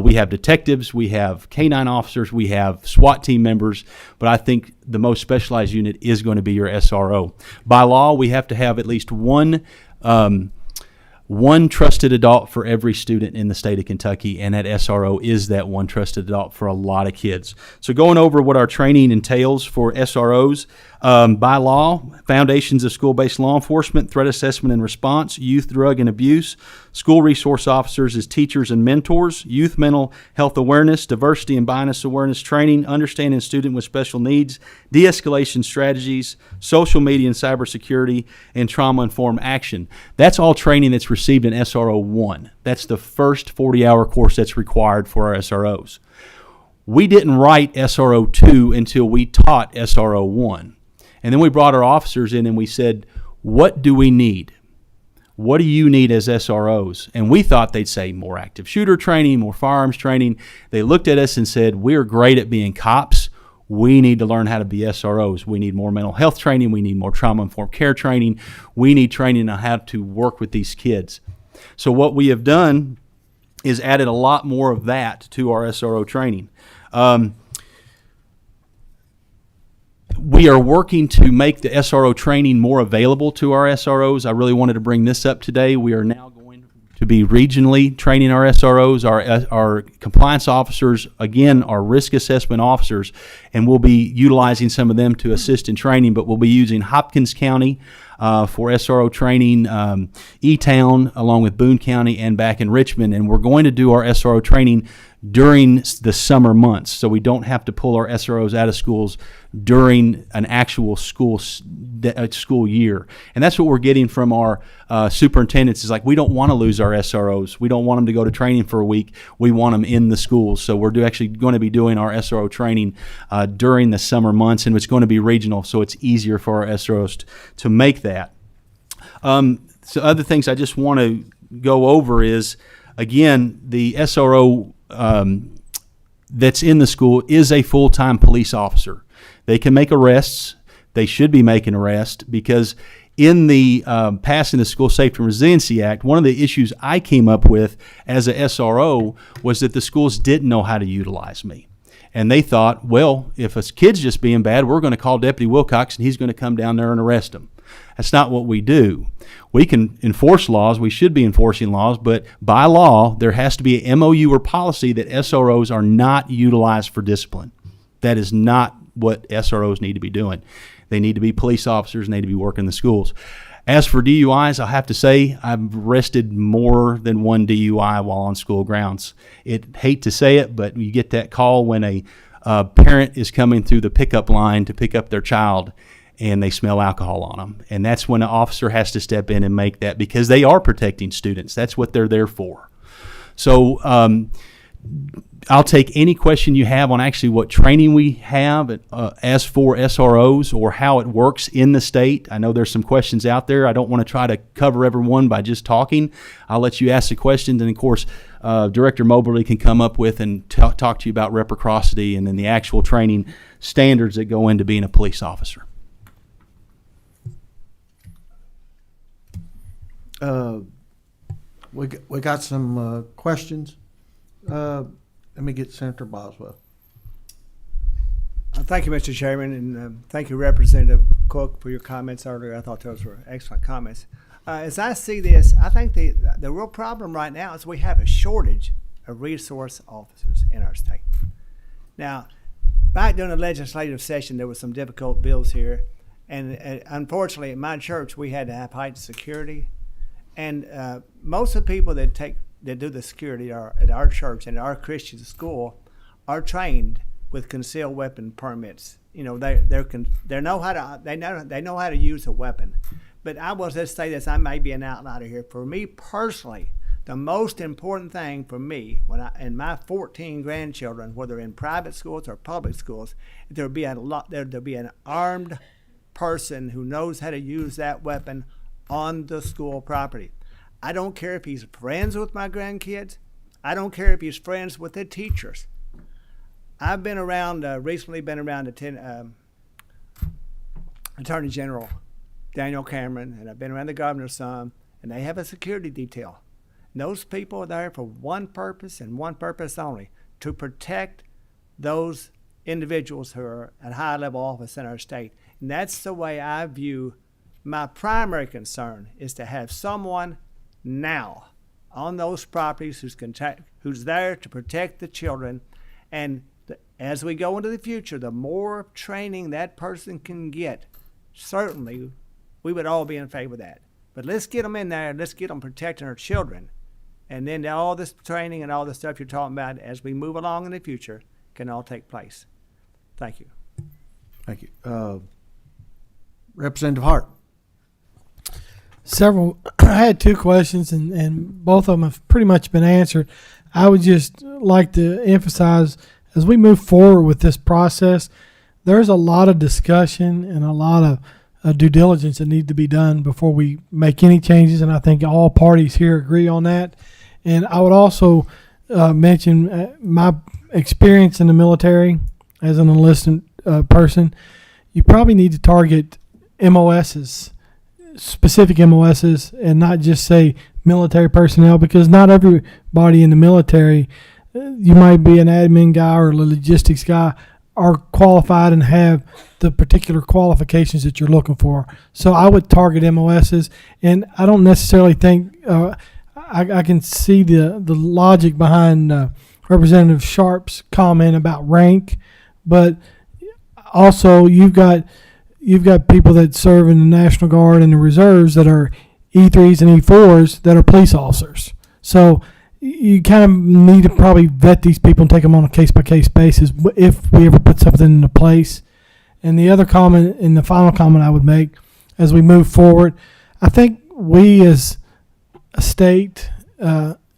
We have detectives, we have canine officers, we have SWAT team members, but I think the most specialized unit is going to be your SRO. By law, we have to have at least one trusted adult for every student in the state of Kentucky, and that SRO is that one trusted adult for a lot of kids. So going over what our training entails for SROs, by law, foundations of school-based law enforcement, threat assessment and response, youth, drug, and abuse, school resource officers as teachers and mentors, youth mental health awareness, diversity and bias awareness training, understanding student with special needs, de-escalation strategies, social media and cybersecurity, and trauma-informed action. That's all training that's received in SRO 1. That's the first 40-hour course that's required for our SROs. We didn't write SRO 2 until we taught SRO 1. And then we brought our officers in and we said, what do we need? What do you need as SROs? And we thought they'd say more active shooter training, more firearms training. They looked at us and said, we're great at being cops. We need to learn how to be SROs. We need more mental health training. We need more trauma-informed care training. We need training on how to work with these kids. So what we have done is added a lot more of that to our SRO training. We are working to make the SRO training more available to our SROs. I really wanted to bring this up today. We are now going to be regionally training our SROs. Our compliance officers, again, are risk assessment officers, and we'll be utilizing some of them to assist in training, but we'll be using Hopkins County for SRO training, E-Town, along with Boone County, and back in Richmond. And we're going to do our SRO training during the summer months, so we don't have to pull our SROs out of schools during an actual school year. And that's what we're getting from our superintendents, is like, we don't want to lose our SROs. We don't want them to go to training for a week. We want them in the schools. So we're actually going to be doing our SRO training during the summer months, and it's going to be regional, so it's easier for our SROs to make that. So other things I just want to go over is, again, the SRO that's in the school is a full-time police officer. They can make arrests. They should be making arrests, because in the passing the School Safety and Resiliency Act, one of the issues I came up with as a SRO was that the schools didn't know how to utilize me. And they thought, well, if a kid's just being bad, we're going to call Deputy Wilcox and he's going to come down there and arrest him. That's not what we do. We can enforce laws. We should be enforcing laws, but by law, there has to be an MOU or policy that SROs are not utilized for discipline. That is not what SROs need to be doing. They need to be police officers, and they need to be working in the schools. As for DUIs, I'll have to say I've arrested more than one DUI while on school grounds. Hate to say it, but you get that call when a parent is coming through the pickup line to pick up their child, and they smell alcohol on them. And that's when an officer has to step in and make that, because they are protecting students. That's what they're there for. So I'll take any question you have on actually what training we have as for SROs, or how it works in the state. I know there's some questions out there. I don't want to try to cover everyone by just talking. I'll let you ask the questions, and of course, Director Moberly can come up with and talk to you about reciprocity and then the actual training standards that go into being a police officer. We got some questions. Let me get Senator Boswell. Thank you, Mr. Chairman, and thank you, Representative Cook, for your comments earlier. I thought those were excellent comments. As I see this, I think the real problem right now is we have a shortage of resource officers in our state. Now, back during the legislative session, there were some difficult bills here, and unfortunately, at my church, we had to have heightened security. And most of the people that do the security at our church and our Christian school are trained with concealed weapon permits. You know, they know how to use a weapon. But I will just say this: I may be an outlier here. For me personally, the most important thing for me and my 14 grandchildren, whether in private schools or public schools, there'll be an armed person who knows how to use that weapon on the school property. I don't care if he's friends with my grandkids. I don't care if he's friends with the teachers. I've been around, recently been around Attorney General Daniel Cameron, and I've been around the governor some, and they have a security detail. And those people are there for one purpose and one purpose only, to protect those individuals who are at high level office in our state. And that's the way I view my primary concern, is to have someone now on those properties who's there to protect the children. And as we go into the future, the more training that person can get, certainly we would all be in favor of that. But let's get them in there, and let's get them protecting our children. And then all this training and all the stuff you're talking about as we move along in the future can all take place. Thank you. Thank you. Representative Hart. I had two questions, and both of them have pretty much been answered. I would just like to emphasize, as we move forward with this process, there's a lot of discussion and a lot of due diligence that need to be done before we make any changes, and I think all parties here agree on that. And I would also mention my experience in the military as an enlisted person. You probably need to target MOSs, specific MOSs, and not just say military personnel, because not everybody in the military, you might be an admin guy or a logistics guy, are qualified and have the particular qualifications that you're looking for. So I would target MOSs, and I don't necessarily think I can see the logic behind Representative Sharp's comment about rank, but also you've got people that serve in the National Guard and the reserves that are E3s and E4s that are police officers. So you kind of need to probably vet these people and take them on a case-by-case basis if we ever put something into place. And the other comment, and the final comment I would make as we move forward, I think we as a state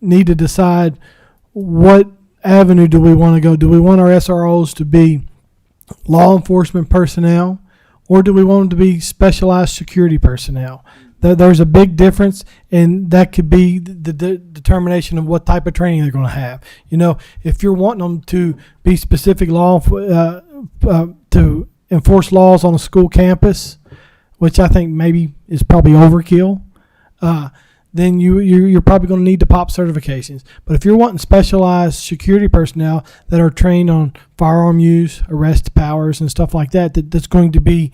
need to decide what avenue do we want to go. Do we want our SROs to be law enforcement personnel, or do we want them to be specialized security personnel? There's a big difference, and that could be the determination of what type of training they're going to have. You know, if you're wanting them to be specific to enforce laws on a school campus, which I think maybe is probably overkill, then you're probably going to need the POP certifications. But if you're wanting specialized security personnel that are trained on firearm use, arrest powers, and stuff like that, that's going to be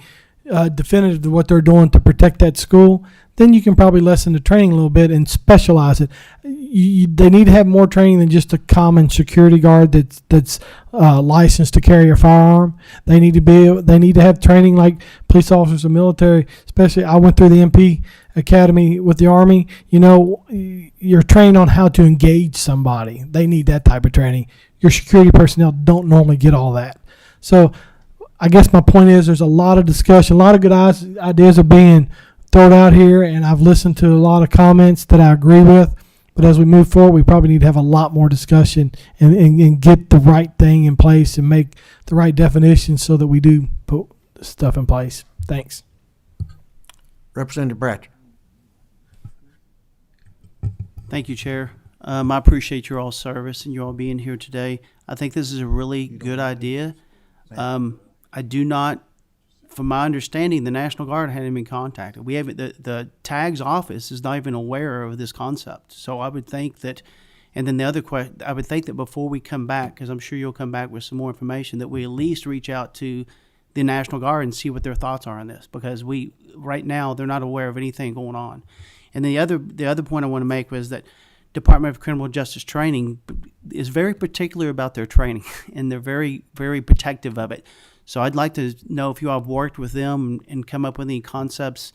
definitive to what they're doing to protect that school, then you can probably lessen the training a little bit and specialize it. They need to have more training than just a common security guard that's licensed to carry a firearm. They need to have training like police officers and military. Especially, I went through the MP Academy with the Army. You know, you're trained on how to engage somebody. They need that type of training. Your security personnel don't normally get all that. So I guess my point is there's a lot of discussion, a lot of good ideas are being thrown out here, and I've listened to a lot of comments that I agree with. But as we move forward, we probably need to have a lot more discussion and get the right thing in place and make the right definitions so that we do put stuff in place. Thanks. Representative Bratcher. Thank you, Chair. I appreciate your all service and you all being here today. I think this is a really good idea. I do not, from my understanding, the National Guard hadn't been contacted. We haven't. The TAG's office is not even aware of this concept. So I would think that, and then the other question, I would think that before we come back, because I'm sure you'll come back with some more information, that we at least reach out to the National Guard and see what their thoughts are on this, because right now they're not aware of anything going on. And the other point I want to make was that Department of Criminal Justice Training is very particular about their training, and they're very, very protective of it. So I'd like to know if you all have worked with them and come up with any concepts.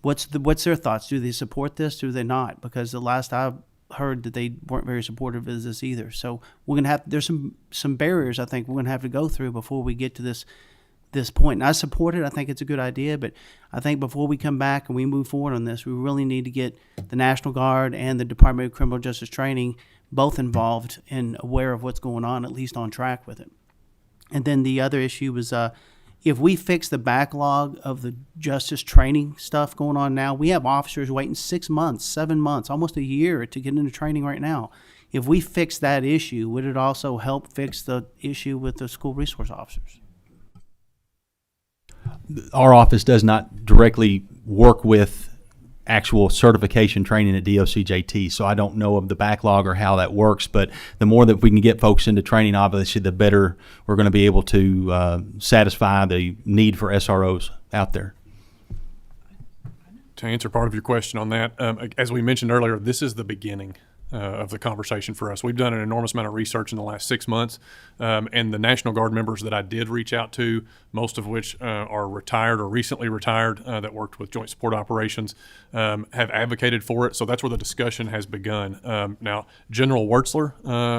What's their thoughts? Do they support this? Do they not? Because the last I heard that they weren't very supportive of this either. So we're gonna have there's some barriers I think we're gonna have to go through before we get to this point. And I support it. I think it's a good idea, but I think before we come back and we move forward on this, we really need to get the National Guard and the Department of Criminal Justice Training both involved and aware of what's going on, at least on track with it. And then the other issue was if we fix the backlog of the justice training stuff going on now, we have officers waiting 6 months, 7 months, almost a year to get into training right now. If we fix that issue, would it also help fix the issue with the school resource officers? Our office does not directly work with actual certification training at DOCJT, so I don't know of the backlog or how that works, but the more that we can get folks into training, obviously, the better we're going to be able to satisfy the need for SROs out there. To answer part of your question on that, as we mentioned earlier, this is the beginning of the conversation for us. We've done an enormous amount of research in the last 6 months, and the National Guard members that I did reach out to, most of which are retired or recently retired, that worked with Joint Support Operations, have advocated for it. So that's where the discussion has begun. Now, General Wertzler,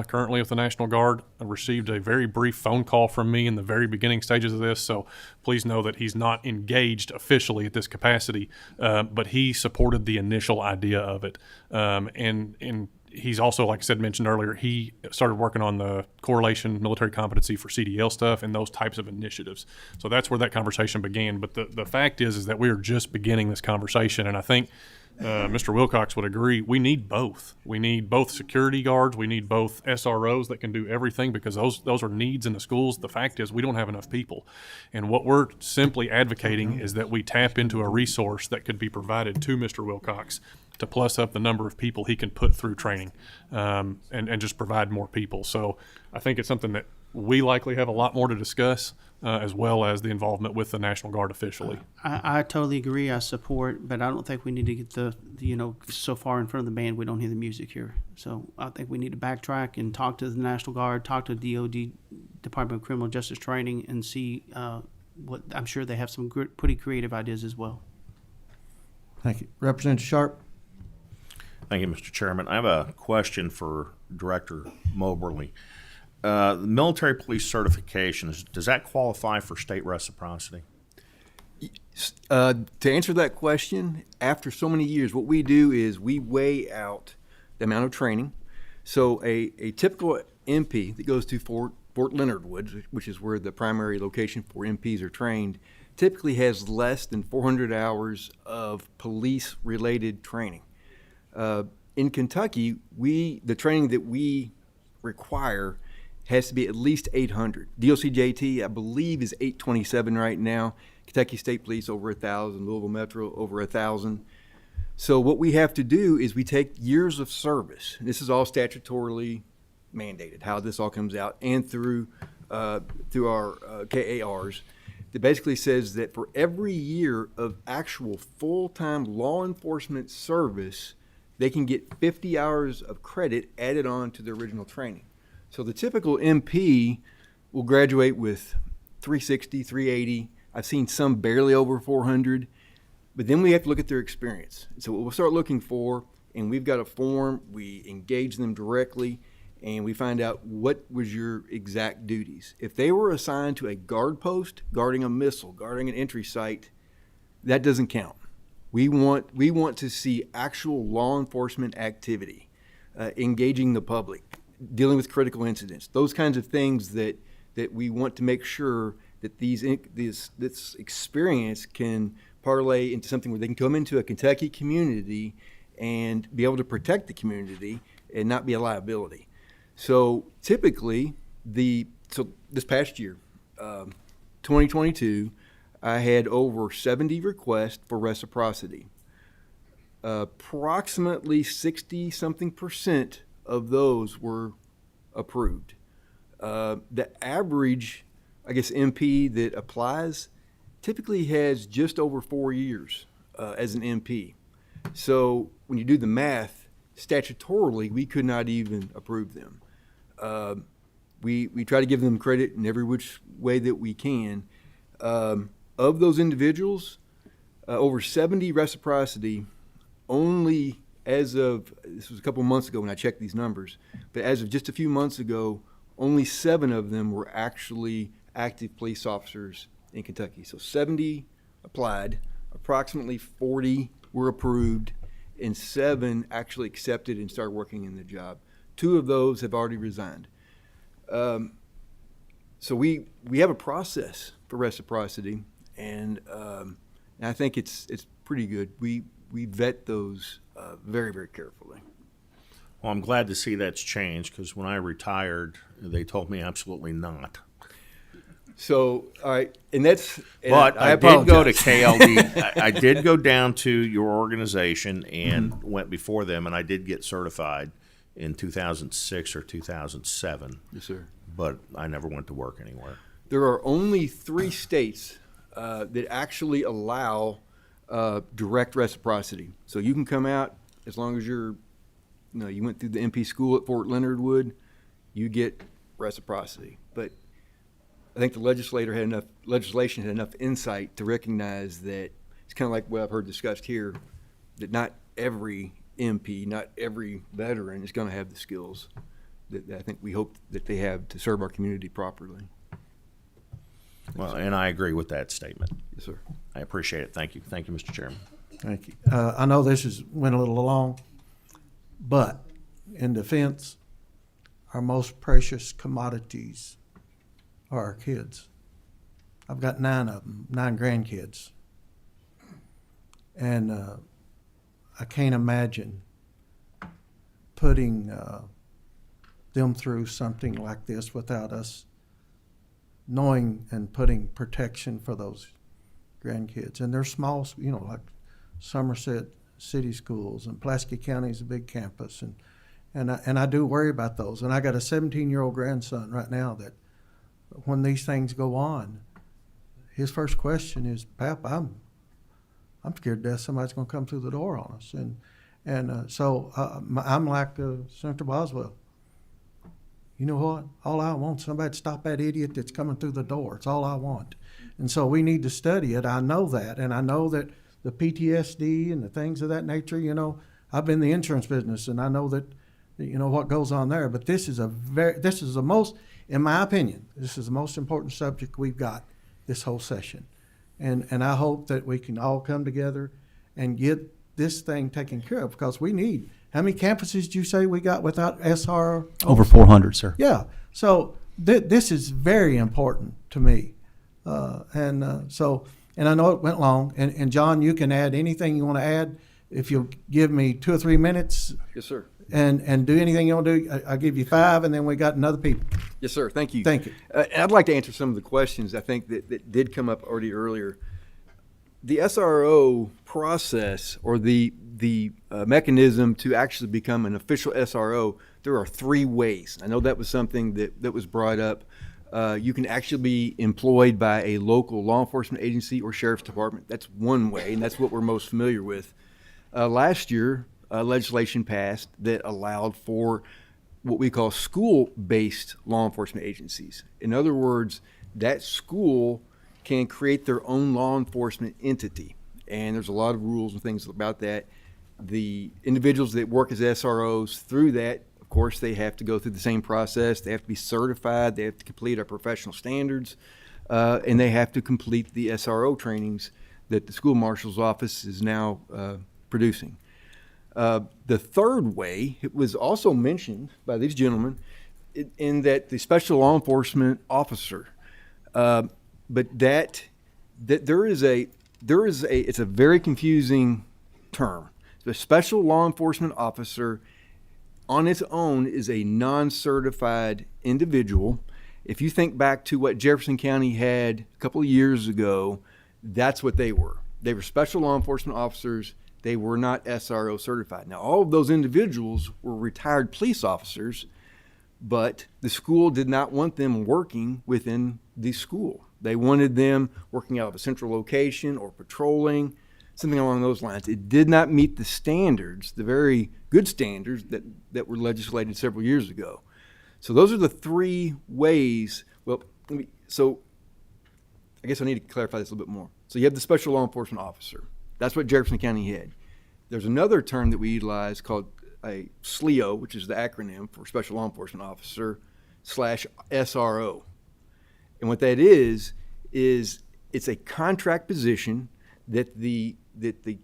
currently with the National Guard, received a very brief phone call from me in the very beginning stages of this. So please know that he's not engaged officially at this capacity, but he supported the initial idea of it. And he's also, like I said, mentioned earlier, he started working on the correlation military competency for CDL stuff and those types of initiatives. So that's where that conversation began. But the fact is that we are just beginning this conversation. And I think Mr. Wilcox would agree, we need both. We need both security guards. We need both SROs that can do everything, because those are needs in the schools. The fact is we don't have enough people. And what we're simply advocating is that we tap into a resource that could be provided to Mr. Wilcox to plus up the number of people he can put through training, and just provide more people. So I think it's something that we likely have a lot more to discuss, as well as the involvement with the National Guard officially. I totally agree. I support, but I don't think we need to get so far in front of the band we don't hear the music here. So I think we need to backtrack and talk to the National Guard, talk to DOD, Department of Criminal Justice Training, and see what I'm sure they have some pretty creative ideas as well. Thank you. Representative Sharp. Thank you, Mr. Chairman. I have a question for Director Moberly. The military police certification, does that qualify for state reciprocity? To answer that question, after so many years, what we do is we weigh out the amount of training. So a typical MP that goes to Fort Leonard Wood, which is where the primary location for MPs are trained, typically has less than 400 hours of police-related training. In Kentucky, the training that we require has to be at least 800. DOCJT, I believe, is 827 right now. Kentucky State Police over 1,000. Louisville Metro over 1,000. So what we have to do is we take years of service. This is all statutorily mandated, how this all comes out, and through our KARs. That basically says that for every year of actual full-time law enforcement service, they can get 50 hours of credit added on to the original training. So the typical MP will graduate with 360, 380. I've seen some barely over 400, but then we have to look at their experience. So we'll start looking for, and we've got a form, we engage them directly, and we find out what was your exact duties. If they were assigned to a guard post, guarding a missile, guarding an entry site, that doesn't count. We want to see actual law enforcement activity, engaging the public, dealing with critical incidents, those kinds of things that we want to make sure that this experience can parlay into something where they can come into a Kentucky community and be able to protect the community and not be a liability. So typically, this past year, 2022, I had over 70 requests for reciprocity. Approximately 60-something% of those were approved. The average, MP that applies typically has just over 4 years as an MP. So when you do the math, statutorily, we could not even approve them. We try to give them credit in every which way that we can. Of those individuals, over 70 reciprocity, only as of, this was a couple months ago when I checked these numbers, but as of just a few months ago, only 7 of them were actually active police officers in Kentucky. So 70 applied, approximately 40 were approved, and 7 actually accepted and started working in the job. 2 of those have already resigned. So we have a process for reciprocity, and I think it's pretty good. We vet those very, very carefully. Well, I'm glad to see that's changed, because when I retired, they told me absolutely not. So, all right, and that's. And But I did go to apologize. KLD. I did go down to your organization and went before them, and I did get certified in 2006 or 2007. Yes, sir. But I never went to work anywhere. There are only 3 states that actually allow direct reciprocity. So you can come out as long as you went through the MP school at Fort Leonard Wood, you get reciprocity. But I think the legislation had enough insight to recognize that it's kind of like what I've heard discussed here, that not every MP, not every veteran is going to have the skills that I think we hope that they have to serve our community properly. Well, and I agree with that statement. Yes, sir. I appreciate it. Thank you. Thank you, Mr. Chairman. Thank you. I know this went a little long, but in defense, our most precious commodities are our kids. I've got 9 of them, 9 grandkids. And I can't imagine putting them through something like this without us knowing and putting protection for those grandkids. And they're small, like Somerset City Schools, and Pulaski County is a big campus. And I do worry about those. And I got a 17-year-old grandson right now that when these things go on, his first question is, "Pap, I'm scared to death somebody's going to come through the door on us." So I'm like Senator Boswell. You know what? All I want is somebody to stop that idiot that's coming through the door. It's all I want. And so we need to study it. I know that. And I know that the PTSD and the things of that nature, I've been in the insurance business, and I know that, what goes on there. But this is the most, in my opinion, this is the most important subject we've got this whole session. And I hope that we can all come together and get this thing taken care of, because we need, how many campuses did you say we got without SR? Over 400, sir. Yeah. So this is very important to me. And I know it went long. And John, you can add anything you want to add. If you'll give me 2 or 3 minutes. Yes, sir. And do anything you want to do. I'll give you 5, and then we got another people. Yes, sir. Thank you. Thank you. And I'd like to answer some of the questions I think that did come up already earlier. The SRO process, or the mechanism to actually become an official SRO, there are 3 ways. I know that was something that was brought up. You can actually be employed by a local law enforcement agency or sheriff's department. That's one way, and that's what we're most familiar with. Last year, legislation passed that allowed for what we call school-based law enforcement agencies. In other words, that school can create their own law enforcement entity. And there's a lot of rules and things about that. The individuals that work as SROs through that, of course, they have to go through the same process. They have to be certified. They have to complete our professional standards. And they have to complete the SRO trainings that the school marshal's office is now producing. The third way, it was also mentioned by these gentlemen, in that the special law enforcement officer, but that it's a very confusing term. The special law enforcement officer on its own is a non-certified individual. If you think back to what Jefferson County had a couple of years ago, that's what they were. They were special law enforcement officers. They were not SRO certified. Now, all of those individuals were retired police officers, but the school did not want them working within the school. They wanted them working out of a central location or patrolling, something along those lines. It did not meet the standards, the very good standards that were legislated several years ago. So those are the 3 ways. Well, so I guess I need to clarify this a little bit more. So you have the special law enforcement officer. That's what Jefferson County had. There's another term that we utilize called a SLEO, which is the acronym for Special Law Enforcement Officer /SRO. And what that is it's a contract position that the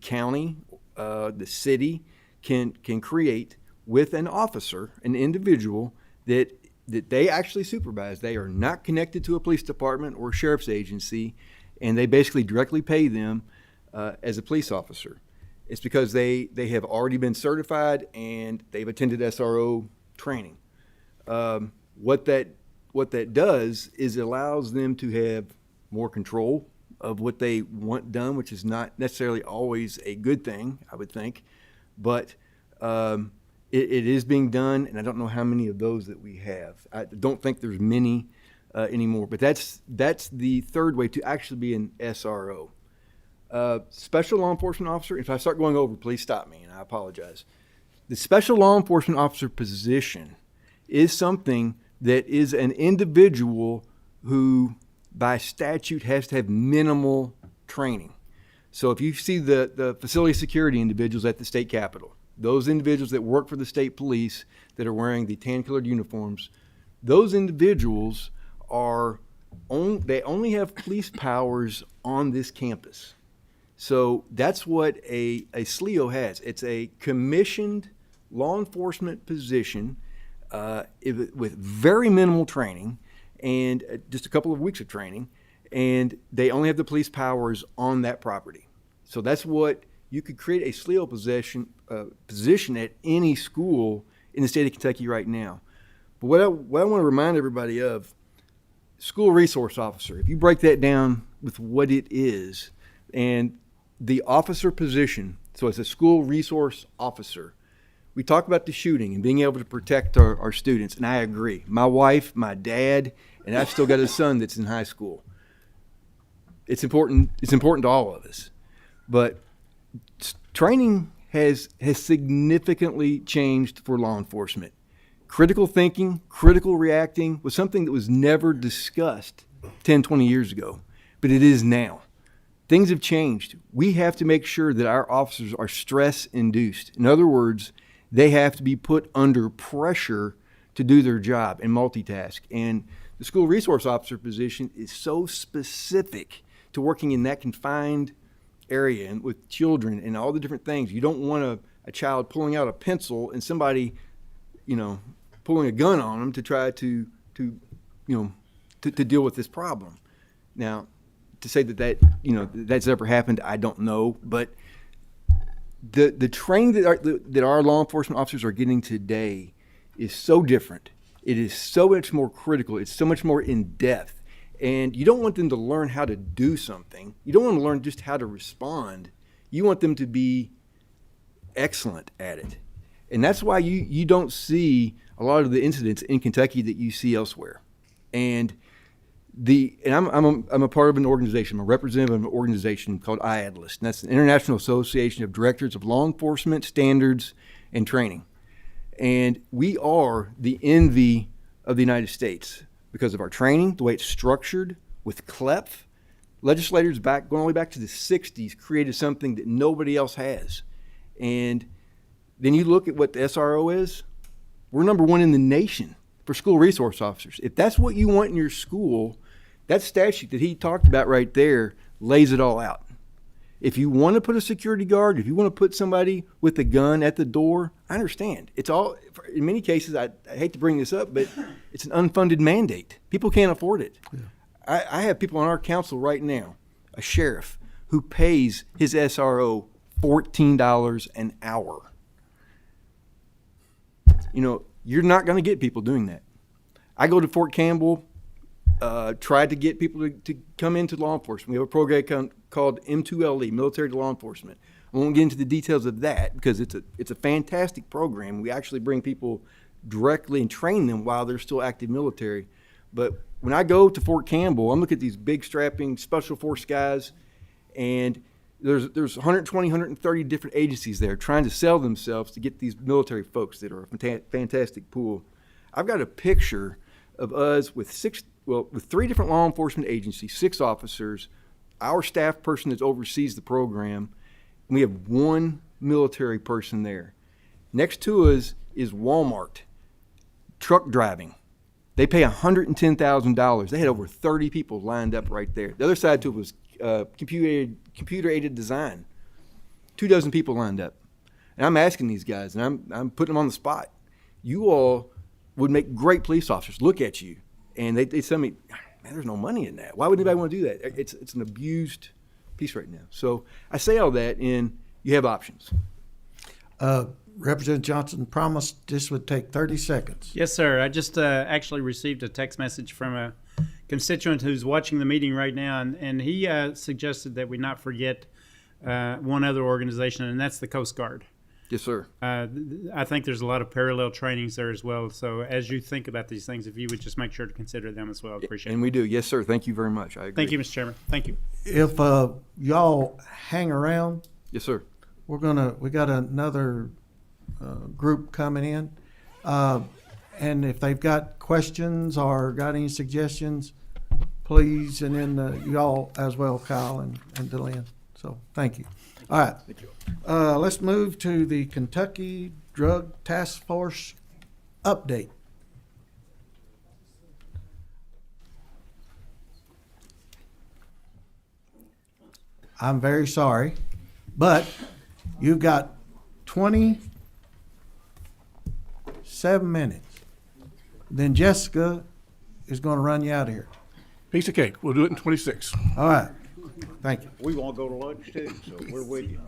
county, the city can create with an officer, an individual that they actually supervise. They are not connected to a police department or sheriff's agency, and they basically directly pay them as a police officer. It's because they have already been certified and they've attended SRO training. What that does is it allows them to have more control of what they want done, which is not necessarily always a good thing, I would think. But it is being done, and I don't know how many of those that we have. I don't think there's many anymore. But that's the third way to actually be an SRO. Special law enforcement officer, if I start going over, please stop me, and I apologize. The special law enforcement officer position is something that is an individual who, by statute, has to have minimal training. So if you see the facility security individuals at the state capitol, those individuals that work for the state police that are wearing the tan-colored uniforms, those individuals they only have police powers on this campus. So that's what a SLEO has. It's a commissioned law enforcement position with very minimal training and just a couple of weeks of training, and they only have the police powers on that property. So that's what you could create a SLEO position at any school in the state of Kentucky right now. But what I want to remind everybody of, school resource officer, if you break that down with what it is, and the officer position, so it's a school resource officer. We talk about the shooting and being able to protect our students, and I agree. My wife, my dad, and I've still got a son that's in high school. It's important to all of us. But training has significantly changed for law enforcement. Critical thinking, critical reacting was something that was never discussed 10, 20 years ago, but it is now. Things have changed. We have to make sure that our officers are stress-induced. In other words, they have to be put under pressure to do their job and multitask. And the school resource officer position is so specific to working in that confined area and with children and all the different things. You don't want a child pulling out a pencil and somebody, pulling a gun on them to try to deal with this problem. Now, to say that's ever happened, I don't know, but the training that our law enforcement officers are getting today is so different. It is so much more critical. It's so much more in depth. And you don't want them to learn how to do something. You don't want to learn just how to respond. You want them to be excellent at it. And that's why you don't see a lot of the incidents in Kentucky that you see elsewhere. And I'm a part of an organization. I'm a representative of an organization called IADLIST, and that's the International Association of Directors of Law Enforcement Standards and Training. And we are the envy of the United States because of our training, the way it's structured with CLEP. Legislators going all the way back to the 60s created something that nobody else has. And then you look at what the SRO is, we're number one in the nation for school resource officers. If that's what you want in your school, that statute that he talked about right there lays it all out. If you want to put a security guard, if you want to put somebody with a gun at the door, I understand. It's all, in many cases, I hate to bring this up, but it's an unfunded mandate. People can't afford it. Yeah. I have people on our council right now, a sheriff, who pays his SRO $14 an hour. You're not going to get people doing that. I go to Fort Campbell, tried to get people to come into law enforcement. We have a program called M2LE, Military to Law Enforcement. I won't get into the details of that because it's a fantastic program. We actually bring people directly and train them while they're still active military. But when I go to Fort Campbell, I'm looking at these big strapping special force guys, and there's 120, 130 different agencies there trying to sell themselves to get these military folks that are a fantastic pool. I've got a picture of us with three different law enforcement agencies, 6 officers, our staff person that oversees the program, and we have one military person there. Next to us is Walmart, truck driving. They pay $110,000. They had over 30 people lined up right there. The other side to it was computer-aided design. 24 people lined up. And I'm asking these guys, and I'm putting them on the spot. You all would make great police officers. Look at you. And they tell me, man, there's no money in that. Why would anybody want to do that? It's an abused piece right now. So I say all that in you have options. Representative Johnson promised this would take 30 seconds. Yes, sir. I just actually received a text message from a constituent who's watching the meeting right now, and he suggested that we not forget one other organization, and that's the Coast Guard. Yes, sir. I think there's a lot of parallel trainings there as well. So as you think about these things, if you would just make sure to consider them as well, appreciate it. And we do. Yes, sir. Thank you very much. I agree. Thank you, Mr. Chairman. Thank you. If y'all hang around, Yes, sir. we got another group coming in, and if they've got questions or got any suggestions, please, and then y'all as well, Kyle and Delenn. So thank you. All right. Thank you. Let's move to the Kentucky Drug Task Force update. I'm very sorry, but you've got 27 minutes. Then Jessica is going to run you out of here. Piece of cake. We'll do it in 26. All right. Thank you. We want to go to lunch too, so we're with you.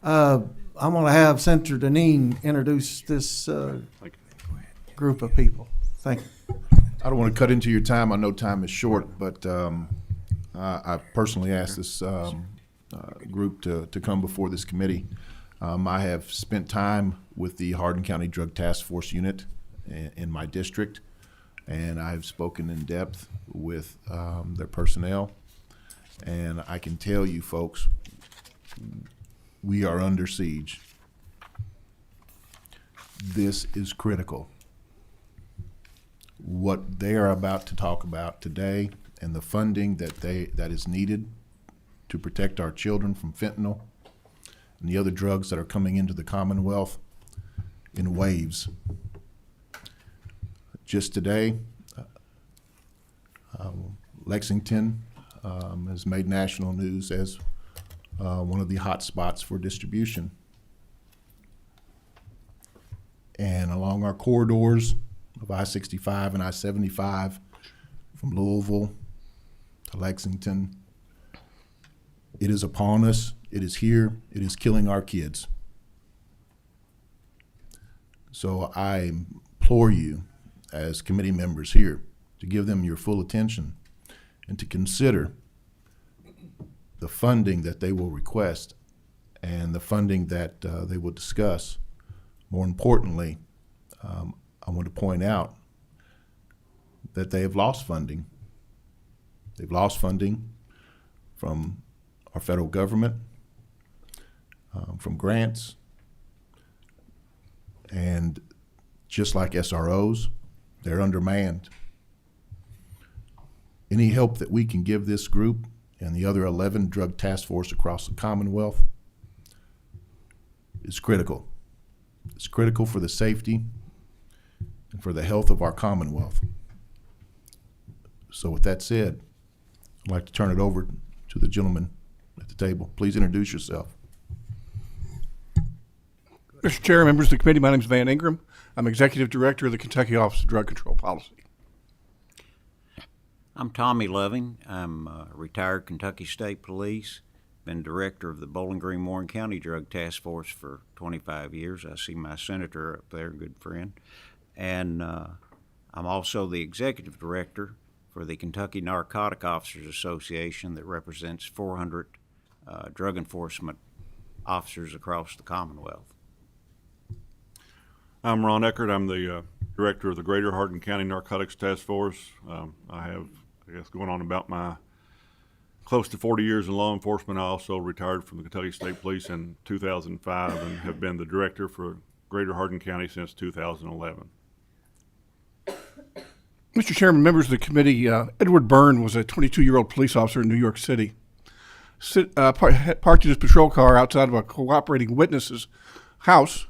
I'm going to have Senator Deneen introduce this group of people. Thank you. I don't want to cut into your time. I know time is short, but I personally asked this group to come before this committee. I have spent time with the Hardin County Drug Task Force Unit in my district, and I have spoken in depth with their personnel. And I can tell you folks, we are under siege. This is critical. What they are about to talk about today and the funding that is needed to protect our children from fentanyl and the other drugs that are coming into the Commonwealth in waves. Just today, Lexington has made national news as one of the hot spots for distribution. And along our corridors of I-65 and I-75 from Louisville to Lexington, it is upon us, it is here, it is killing our kids. So I implore you as committee members here to give them your full attention and to consider the funding that they will request and the funding that they will discuss. More importantly, I want to point out that they have lost funding. They've lost funding from our federal government, from grants, and just like SROs, they're undermanned. Any help that we can give this group and the other 11 drug task force across the Commonwealth is critical. It's critical for the safety and for the health of our Commonwealth. So with that said, I'd like to turn it over to the gentleman at the table. Please introduce yourself. Mr. Chair, members of the committee, my name is Van Ingram. I'm Executive Director of the Kentucky Office of Drug Control Policy. I'm Tommy Loving. I'm retired Kentucky State Police. Been director of the Bowling Green Warren County Drug Task Force for 25 years. I see my senator up there, good friend. And I'm also the executive director for the Kentucky Narcotic Officers Association that represents 400 drug enforcement officers across the Commonwealth. I'm Ron Eckert. I'm the director of the Greater Hardin County Narcotics Task Force. I have, going on about my close to 40 years in law enforcement. I also retired from the Kentucky State Police in 2005 and have been the director for Greater Hardin County since 2011. Mr. Chairman, members of the committee, Edward Byrne was a 22-year-old police officer in New York City. Parked his patrol car outside of a cooperating witness's house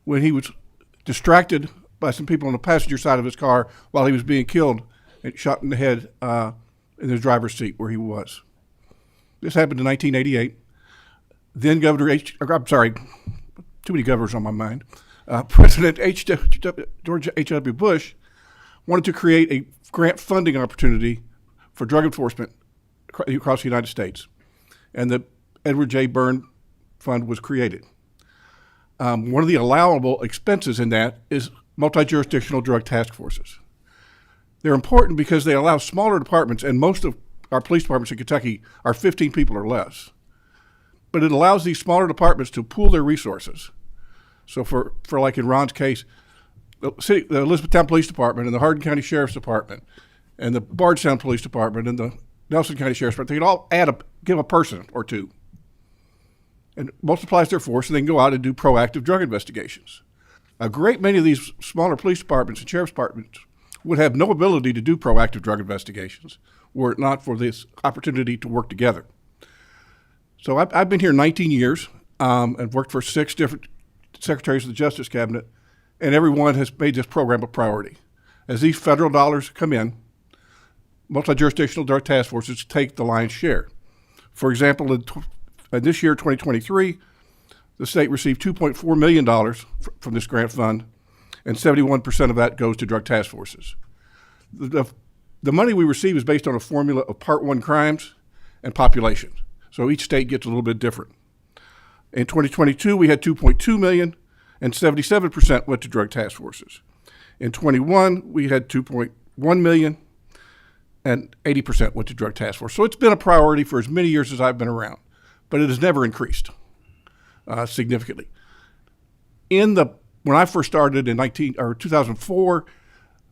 when he was distracted by some people on the passenger side of his car while he was being killed and shot in the head in his driver's seat where he was. This happened in 1988. Then too many governors on my mind. President George H.W. Bush wanted to create a grant funding opportunity for drug enforcement across the United States. And the Edward J. Byrne Fund was created. One of the allowable expenses in that is multi-jurisdictional drug task forces. They're important because they allow smaller departments, and most of our police departments in Kentucky are 15 people or less. But it allows these smaller departments to pool their resources. So for like in Ron's case, the Elizabethtown Police Department and the Hardin County Sheriff's Department and the Bardstown Police Department and the Nelson County Sheriff's Department, they can all give a person or two and multiplies their force, and they can go out and do proactive drug investigations. A great many of these smaller police departments and sheriff's departments would have no ability to do proactive drug investigations were it not for this opportunity to work together. So I've been here 19 years and worked for 6 different secretaries of the Justice Cabinet, and everyone has made this program a priority. As these federal dollars come in, multi-jurisdictional drug task forces take the lion's share. For example, in this year, 2023, the state received $2.4 million from this grant fund, and 71% of that goes to drug task forces. The money we receive is based on a formula of Part 1 crimes and population. So each state gets a little bit different. In 2022, we had $2.2 million, and 77% went to drug task forces. In 21, we had $2.1 million, and 80% went to drug task force. So it's been a priority for as many years as I've been around, but it has never increased significantly. When I first started in 2004,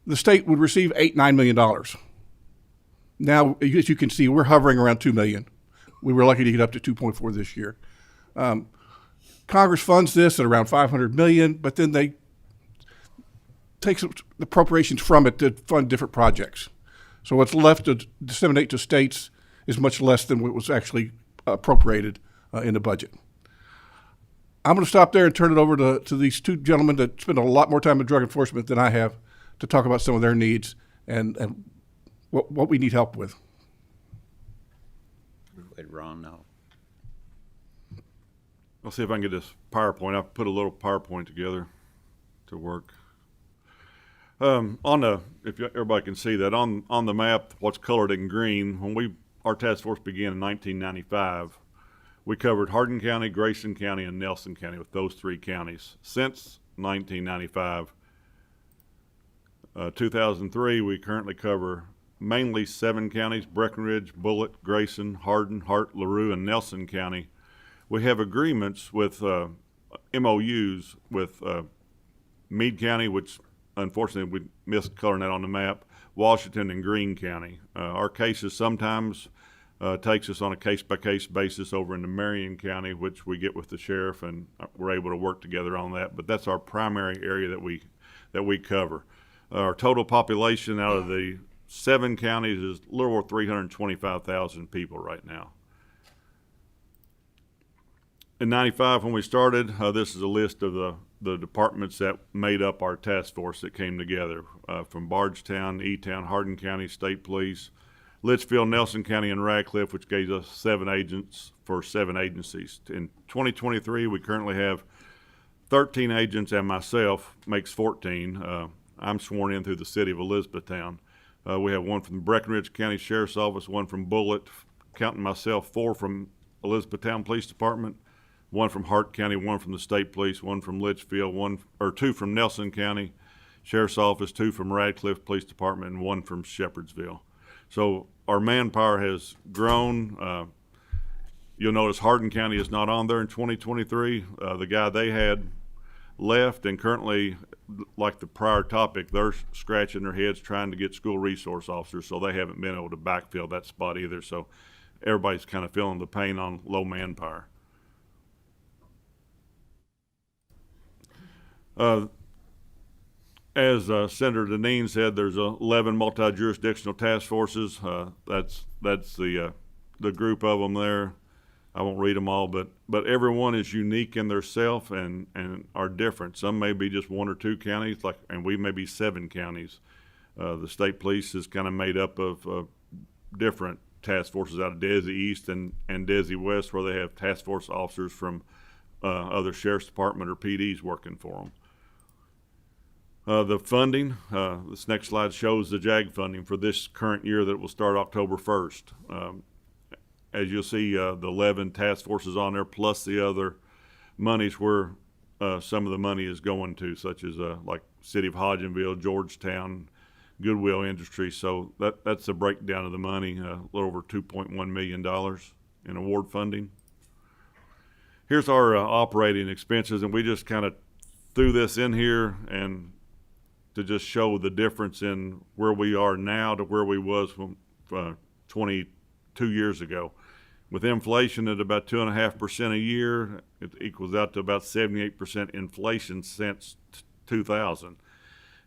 the state would receive $8-9 million. Now, as you can see, we're hovering around $2 million. We were lucky to get up to 2.4 this year. Congress funds this at around $500 million, but then they take the appropriations from it to fund different projects. So what's left to disseminate to states is much less than what was actually appropriated in the budget. I'm going to stop there and turn it over to these 2 gentlemen that spend a lot more time in drug enforcement than I have to talk about some of their needs and what we need help with. Let Ron know. I'll see if I can get this PowerPoint. I've put a little PowerPoint together to work. If everybody can see that on the map, what's colored in green, when our task force began in 1995, we covered Hardin County, Grayson County, and Nelson County with those 3 counties. Since 1995, 2003, we currently cover mainly 7 counties: Breckenridge, Bullitt, Grayson, Hardin, Hart, LaRue, and Nelson County. We have agreements with MOUs with Meade County, which unfortunately we missed coloring that on the map, Washington, and Greene County. Our cases sometimes takes us on a case-by-case basis over into Marion County, which we get with the sheriff, and we're able to work together on that. But that's our primary area that we cover. Our total population out of the 7 counties is a little over 325,000 people right now. In 95, when we started, this is a list of the departments that made up our task force that came together from Bardstown, E-Town, Hardin County, State Police, Litchfield, Nelson County, and Radcliffe, which gave us 7 agents for 7 agencies. In 2023, we currently have 13 agents, and myself makes 14. I'm sworn in through the city of Elizabethtown. We have 1 from the Breckenridge County Sheriff's Office, 1 from Bullitt, counting myself, 4 from Elizabethtown Police Department, 1 from Hart County, 1 from the State Police, 1 from Litchfield, 2 from Nelson County Sheriff's Office, 2 from Radcliffe Police Department, and 1 from Shepherdsville. So our manpower has grown. You'll notice Hardin County is not on there in 2023. The guy they had left, and currently, like the prior topic, they're scratching their heads trying to get school resource officers, so they haven't been able to backfill that spot either. So everybody's kind of feeling the pain on low manpower. As Senator Deneen said, there's 11 multi-jurisdictional task forces. That's the group of them there. I won't read them all, but everyone is unique in their self and are different. Some may be just 1 or 2 counties, and we may be 7 counties. The state police is kind of made up of different task forces out of Desi East and Desi West, where they have task force officers from other sheriff's department or PDs working for them. The funding, this next slide shows the JAG funding for this current year that will start October 1st. as you'll see, the 11 task forces on there, plus the other monies where some of the money is going to, such as like City of Hodgenville, Georgetown, Goodwill Industries. So that's a breakdown of the money, a little over $2.1 million in award funding. Here's our operating expenses, and we just kind of threw this in here and to just show the difference in where we are now to where we was from 22 years ago. With inflation at about 2.5% a year, it equals out to about 78% inflation since 2000.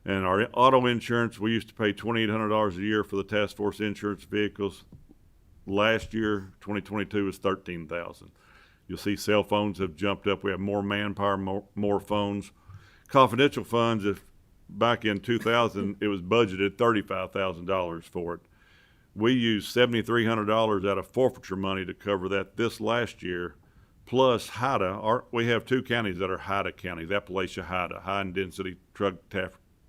And our auto insurance, we used to pay $2,800 a year for the task force insurance vehicles. Last year, 2022, was $13,000. You'll see cell phones have jumped up. We have more manpower, more phones. Confidential funds, if back in 2000, it was budgeted $35,000 for it. We used $7,300 out of forfeiture money to cover that this last year, plus HIDA. We have two counties that are HIDA counties, Appalachia HIDA, high density drug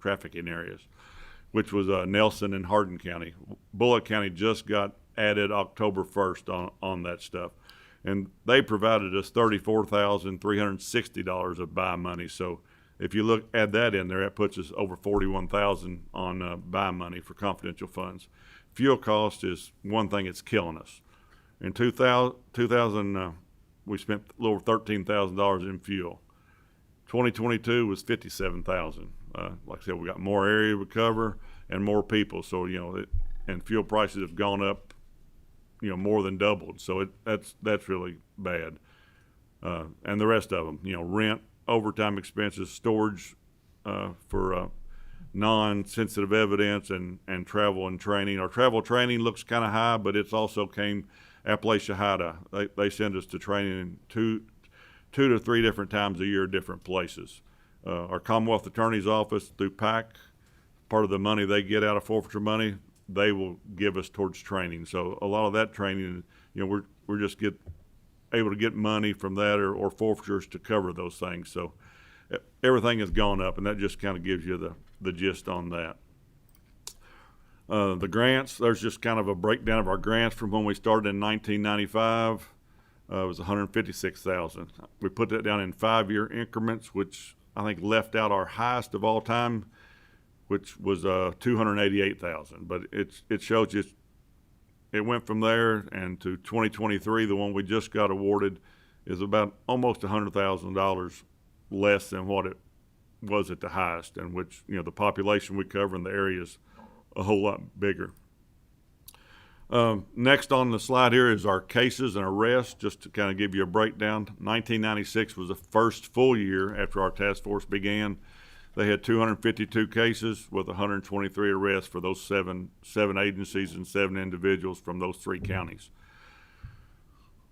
trafficking areas, which was Nelson and Hardin County. Bullock County just got added October 1st on that stuff. And they provided us $34,360 of buy money. So if you add that in there, that puts us over $41,000 on buy money for confidential funds. Fuel cost is one thing that's killing us. In 2000 we spent a little over $13,000 in fuel. 2022 was $57,000. Like I said, we got more area to cover and more people. So, and fuel prices have gone up, more than doubled. So that's really bad. And the rest of them, rent, overtime expenses, storage for non-sensitive evidence, and travel and training. Our travel training looks kind of high, but it's also came Appalachia HIDA. They send us to training two to three different times a year, different places. Our Commonwealth Attorney's Office through PAC, part of the money they get out of forfeiture money, they will give us towards training. So a lot of that training, we're just able to get money from that or forfeitures to cover those things. So everything has gone up, and that just kind of gives you the gist on that. The grants, there's just kind of a breakdown of our grants from when we started in 1995. It was $156,000. We put that down in 5-year increments, which I think left out our highest of all time, which was $288,000. But it shows you it went from there, and to 2023, the one we just got awarded is about almost $100,000 less than what it was at the highest, and which, the population we cover in the area is a whole lot bigger. Next on the slide here is our cases and arrests, just to kind of give you a breakdown. 1996 was the first full year after our task force began. They had 252 cases with 123 arrests for those seven agencies and 7 individuals from those 3 counties.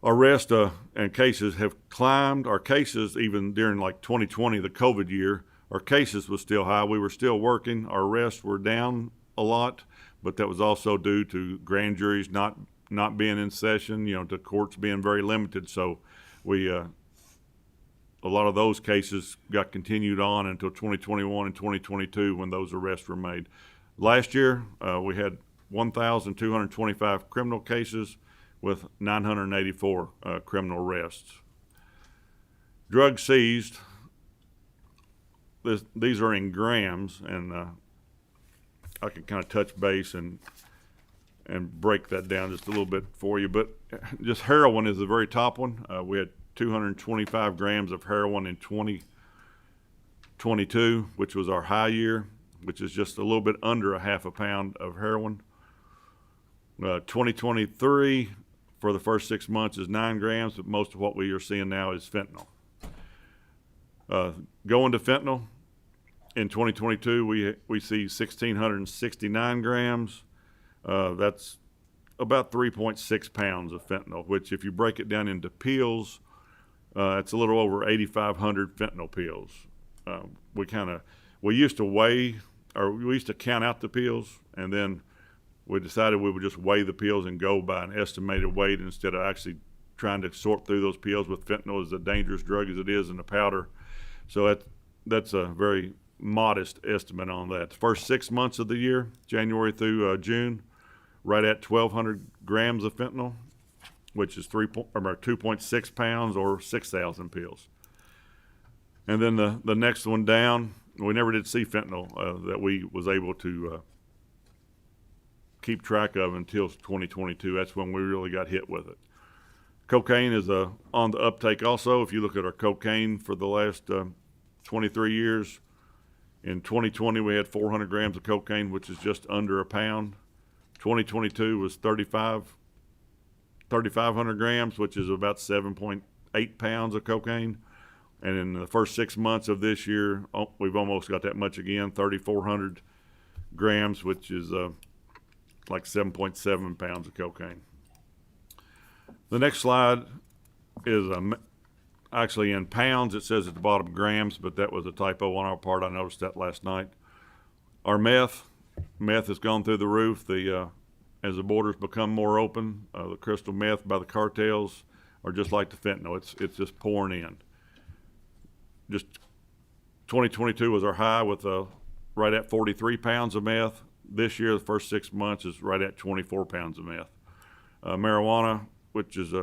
Arrests and cases have climbed. Our cases, even during like 2020, the COVID year, our cases was still high. We were still working. Our arrests were down a lot, but that was also due to grand juries not being in session, to courts being very limited. So we a lot of those cases got continued on until 2021 and 2022 when those arrests were made. Last year, we had 1,225 criminal cases with 984 criminal arrests. Drugs seized, these are in grams, and I can kind of touch base and break that down just a little bit for you. But just heroin is the very top one. We had 225 grams of heroin in 2022, which was our high year, which is just a little bit under a half a pound of heroin. 2023, for the first 6 months, is 9 grams, but most of what we are seeing now is fentanyl. Going to fentanyl, in 2022, we see 1,669 grams. That's about 3.6 pounds of fentanyl, which if you break it down into pills, it's a little over 8,500 fentanyl pills. We used to weigh, or we used to count out the pills, and then we decided we would just weigh the pills and go by an estimated weight instead of actually trying to sort through those pills, with fentanyl as a dangerous drug as it is in the powder. So that's a very modest estimate on that. The first 6 months of the year, January through June, right at 1,200 grams of fentanyl. which is 2.6 pounds or 6,000 pills. And then the next one down, we never did see fentanyl that we was able to keep track of until 2022. That's when we really got hit with it. Cocaine is on the uptake also. If you look at our cocaine for the last 23 years, in 2020 we had 400 grams of cocaine, which is just under a pound. 2022 was 3,500 grams, which is about 7.8 pounds of cocaine. And in the first 6 months of this year, we've almost got that much again, 3,400 grams, which is like 7.7 pounds of cocaine. The next slide is actually in pounds. It says at the bottom grams, but that was a typo on our part. I noticed that last night. Our meth has gone through the roof. As the borders become more open, the crystal meth by the cartels are just like the fentanyl. It's just pouring in. Just 2022 was our high with right at 43 pounds of meth. This year, the first 6 months is right at 24 pounds of meth. Marijuana, which is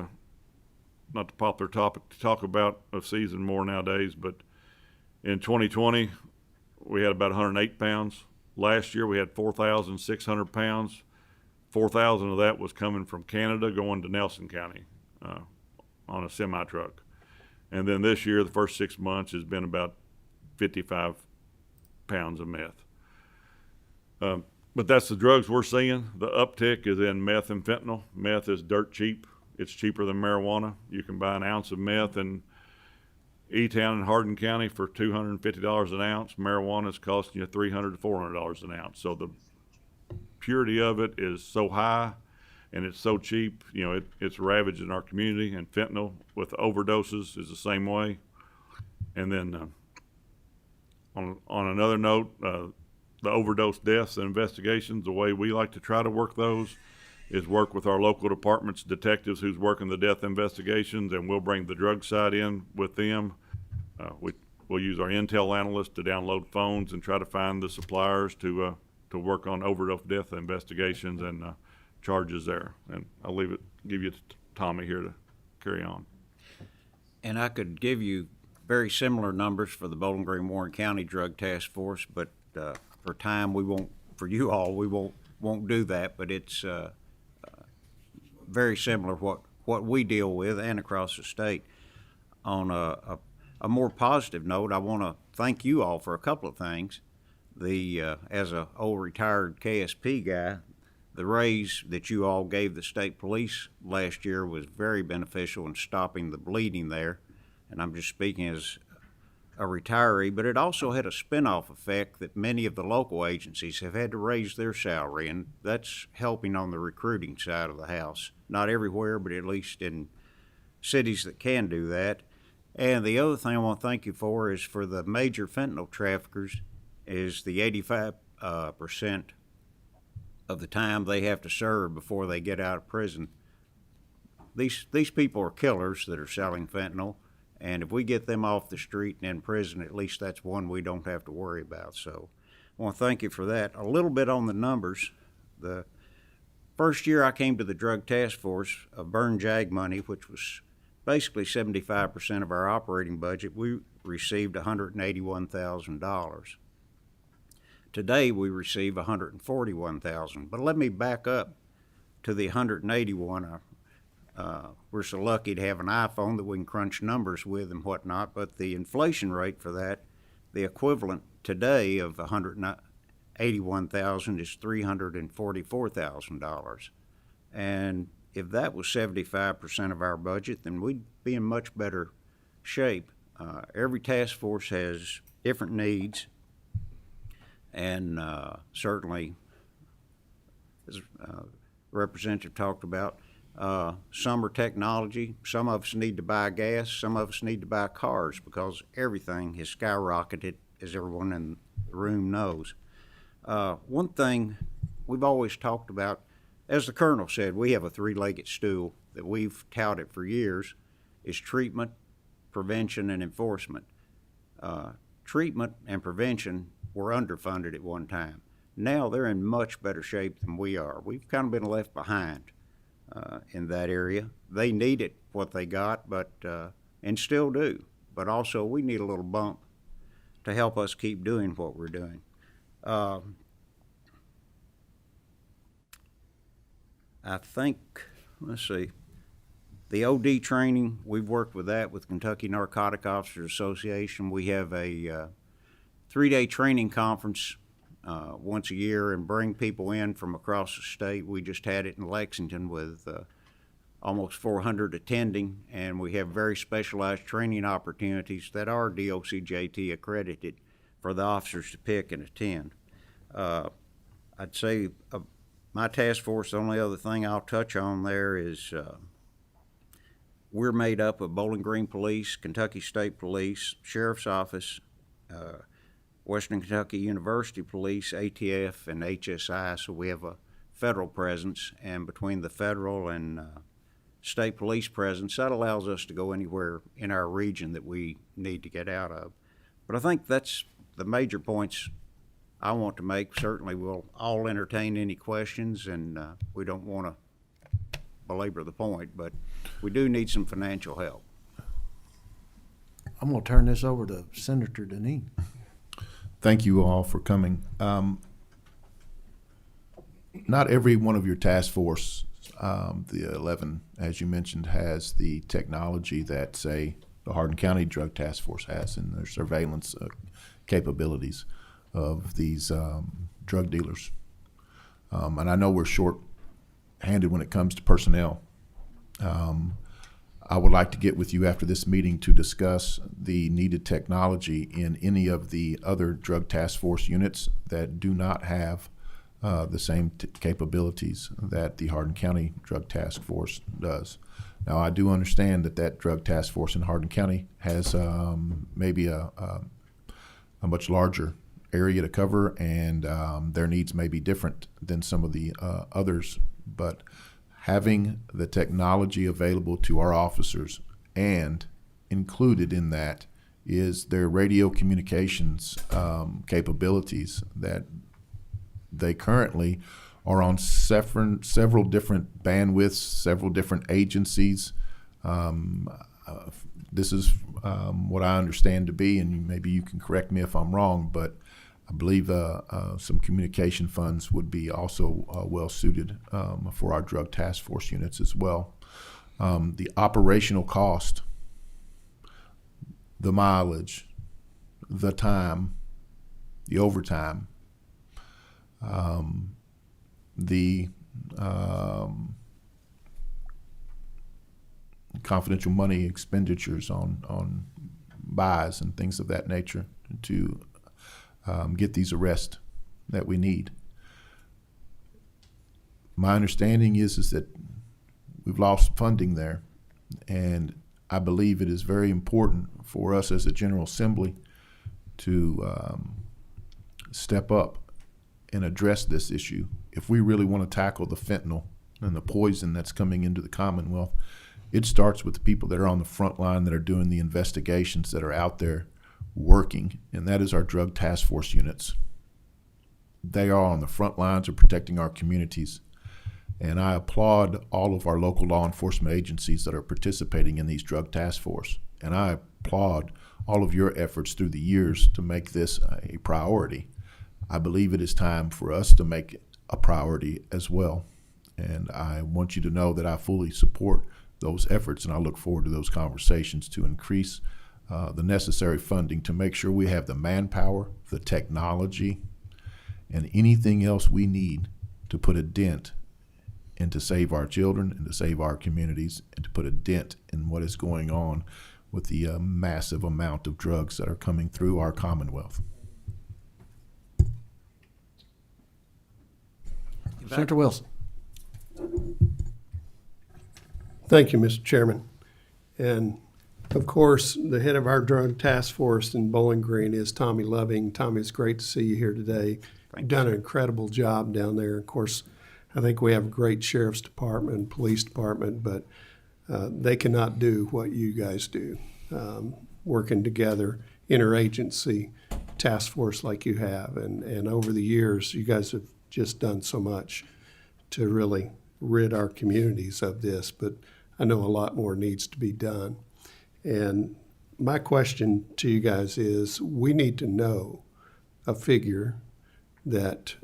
not the popular topic to talk about of season more nowadays, but in 2020, we had about 108 pounds. Last year, we had 4,600 pounds. 4,000 of that was coming from Canada going to Nelson County on a semi-truck. And then this year, the first 6 months has been about 55 pounds of meth. But that's the drugs we're seeing. The uptick is in meth and fentanyl. Meth is dirt cheap. It's cheaper than marijuana. You can buy an ounce of meth in E-Town and Hardin County for $250 an ounce. Marijuana is costing you $300 to $400 an ounce. So the purity of it is so high and it's so cheap, it's ravaging our community. And fentanyl with overdoses is the same way. And then on another note, the overdose deaths and investigations, the way we like to try to work those is work with our local departments, detectives who's working the death investigations, and we'll bring the drug side in with them. We'll use our intel analysts to download phones and try to find the suppliers to work on overdose death investigations and charges there. And I'll give you to Tommy here to carry on. And I could give you very similar numbers for the Bowling Green Warren County Drug Task Force, but for time we won't do that. But it's very similar what we deal with and across the state. On a more positive note, I want to thank you all for a couple of things. As a old retired KSP guy, the raise that you all gave the state police last year was very beneficial in stopping the bleeding there. And I'm just speaking as a retiree, but it also had a spin-off effect that many of the local agencies have had to raise their salary, and that's helping on the recruiting side of the house. Not everywhere, but at least in cities that can do that. And the other thing I want to thank you for is for the major fentanyl traffickers is the 85% of the time they have to serve before they get out of prison. These people are killers that are selling fentanyl. And if we get them off the street and in prison, at least that's one we don't have to worry about. So I want to thank you for that. A little bit on the numbers. The first year I came to the Drug Task Force of Burn JAG money, which was basically 75% of our operating budget, we received $181,000. Today we receive $141,000. But let me back up to the $181,000. We're so lucky to have an iPhone that we can crunch numbers with and whatnot, but the inflation rate for that, the equivalent today of $181,000 is $344,000. And if that was 75% of our budget, then we'd be in much better shape. Every task force has different needs, and certainly, as the representative talked about, some are technology. Some of us need to buy gas. Some of us need to buy cars because everything has skyrocketed, as everyone in the room knows. One thing we've always talked about, as the Colonel said, we have a three-legged stool that we've touted for years, is treatment, prevention, and enforcement. Treatment and prevention were underfunded at one time. Now they're in much better shape than we are. We've kind of been left behind. in that area. They needed what they got, but and still do. But also, we need a little bump to help us keep doing what we're doing. I think, let's see, the OD training, we've worked with that with Kentucky Narcotic Officers Association. We have a 3-day training conference once a year and bring people in from across the state. We just had it in Lexington with almost 400 attending, and we have very specialized training opportunities that are DOCJT accredited for the officers to pick and attend. I'd say my task force, the only other thing I'll touch on there is we're made up of Bowling Green Police, Kentucky State Police, Sheriff's Office, Western Kentucky University Police, ATF, and HSI, so we have a federal presence, and between the federal and state police presence, that allows us to go anywhere in our region that we need to get out of. But I think that's the major points I want to make. Certainly we'll all entertain any questions, and we don't want to belabor the point, but we do need some financial help. I'm going to turn this over to Senator Deneen. Thank you all for coming. Not every one of your task force, the 11, as you mentioned, has the technology that, say, the Hardin County Drug Task Force has in their surveillance capabilities of these drug dealers. And I know we're short-handed when it comes to personnel. I would like to get with you after this meeting to discuss the needed technology in any of the other drug task force units that do not have the same capabilities that the Hardin County Drug Task Force does. Now, I do understand that drug task force in Hardin County has maybe a much larger area to cover, and their needs may be different than some of the others, but having the technology available to our officers, and included in that is their radio communications capabilities, that they currently are on several different bandwidths, several different agencies. This is what I understand to be, and maybe you can correct me if I'm wrong, but I believe some communication funds would be also well suited for our drug task force units as well. The operational cost, the mileage, the time, the overtime, the confidential money expenditures on buys and things of that nature to get these arrests that we need. My understanding is that we've lost funding there, and I believe it is very important for us as a General Assembly to step up and address this issue. If we really want to tackle the fentanyl and the poison that's coming into the Commonwealth, it starts with the people that are on the front line that are doing the investigations, that are out there working, and that is our drug task force units. They are on the front lines of protecting our communities, and I applaud all of our local law enforcement agencies that are participating in these drug task force, and I applaud all of your efforts through the years to make this a priority. I believe it is time for us to make it a priority as well, and I want you to know that I fully support those efforts, and I look forward to those conversations to increase the necessary funding to make sure we have the manpower, the technology, and anything else we need to put a dent and to save our children and to save our communities and to put a dent in what is going on with the massive amount of drugs that are coming through our Commonwealth. Senator Wilson. Thank you, Mr. Chairman. And of course, the head of our drug task force in Bowling Green is Tommy Loving. Tommy, it's great to see you here today. You've done an incredible job down there. Of course, I think we have a great sheriff's department and police department, but they cannot do what you guys do, working together, interagency task force like you have. And over the years, you guys have just done so much to really rid our communities of this, but I know a lot more needs to be done. And my question to you guys is, we need to know a figure that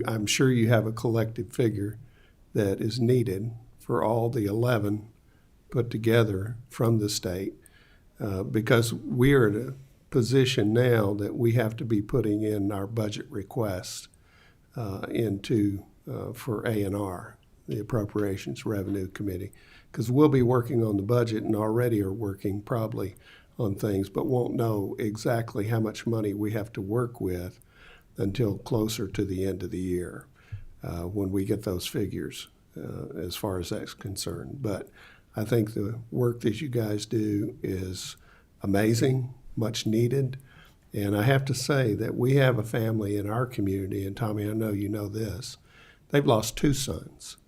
I'm sure you have a collective figure that is needed for all the 11 put together from the state, because we are in a position now that we have to be putting in our budget requests into for A&R, the Appropriations Revenue Committee, because we'll be working on the budget and already are working probably on things, but won't know exactly how much money we have to work with until closer to the end of the year when we get those figures as far as that's concerned. But I think the work that you guys do is amazing, much needed. And I have to say that we have a family in our community, and Tommy, I know you know this, they've lost 2 sons.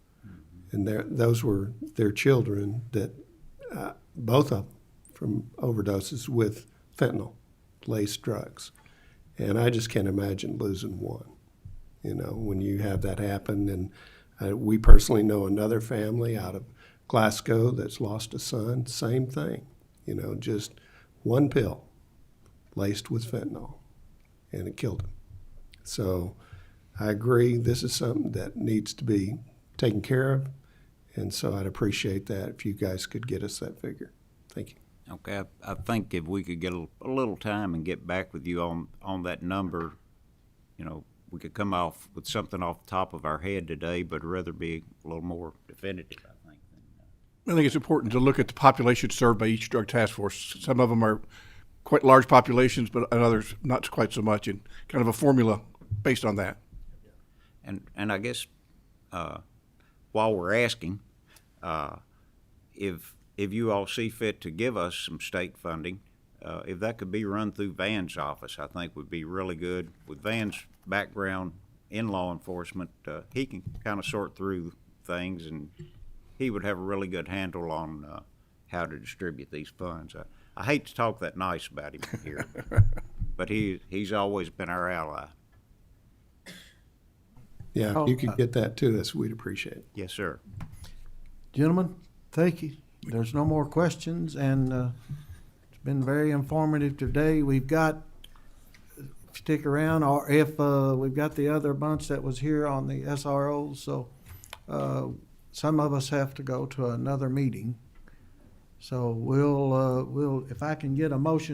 And those were their children that, both of them from overdoses with fentanyl-laced drugs. And I just can't imagine losing one, when you have that happen. And we personally know another family out of Glasgow that's lost a son, same thing, just one pill laced with fentanyl, and it killed him. So I agree, this is something that needs to be taken care of, and so I'd appreciate that if you guys could get us that figure. Thank you. Okay, I think if we could get a little time and get back with you on that number, we could come off with something off the top of our head today, but rather be a little more definitive, I think. I think it's important to look at the population served by each drug task force. Some of them are quite large populations, but others not quite so much, and kind of a formula based on that. And I guess while we're asking, if you all see fit to give us some state funding, if that could be run through Van's office, I think would be really good. With Van's background in law enforcement, he can kind of sort through things, and he would have a really good handle on how to distribute these funds. I hate to talk that nice about him here, but he's always been our ally. Yeah, if you could get that to us, we'd appreciate it. Yes, sir. Gentlemen, thank you. There's no more questions, and it's been very informative today. We've got, if you stick around, or if we've got the other bunch that was here on the SROs, so some of us have to go to another meeting. So we'll if I can get a motion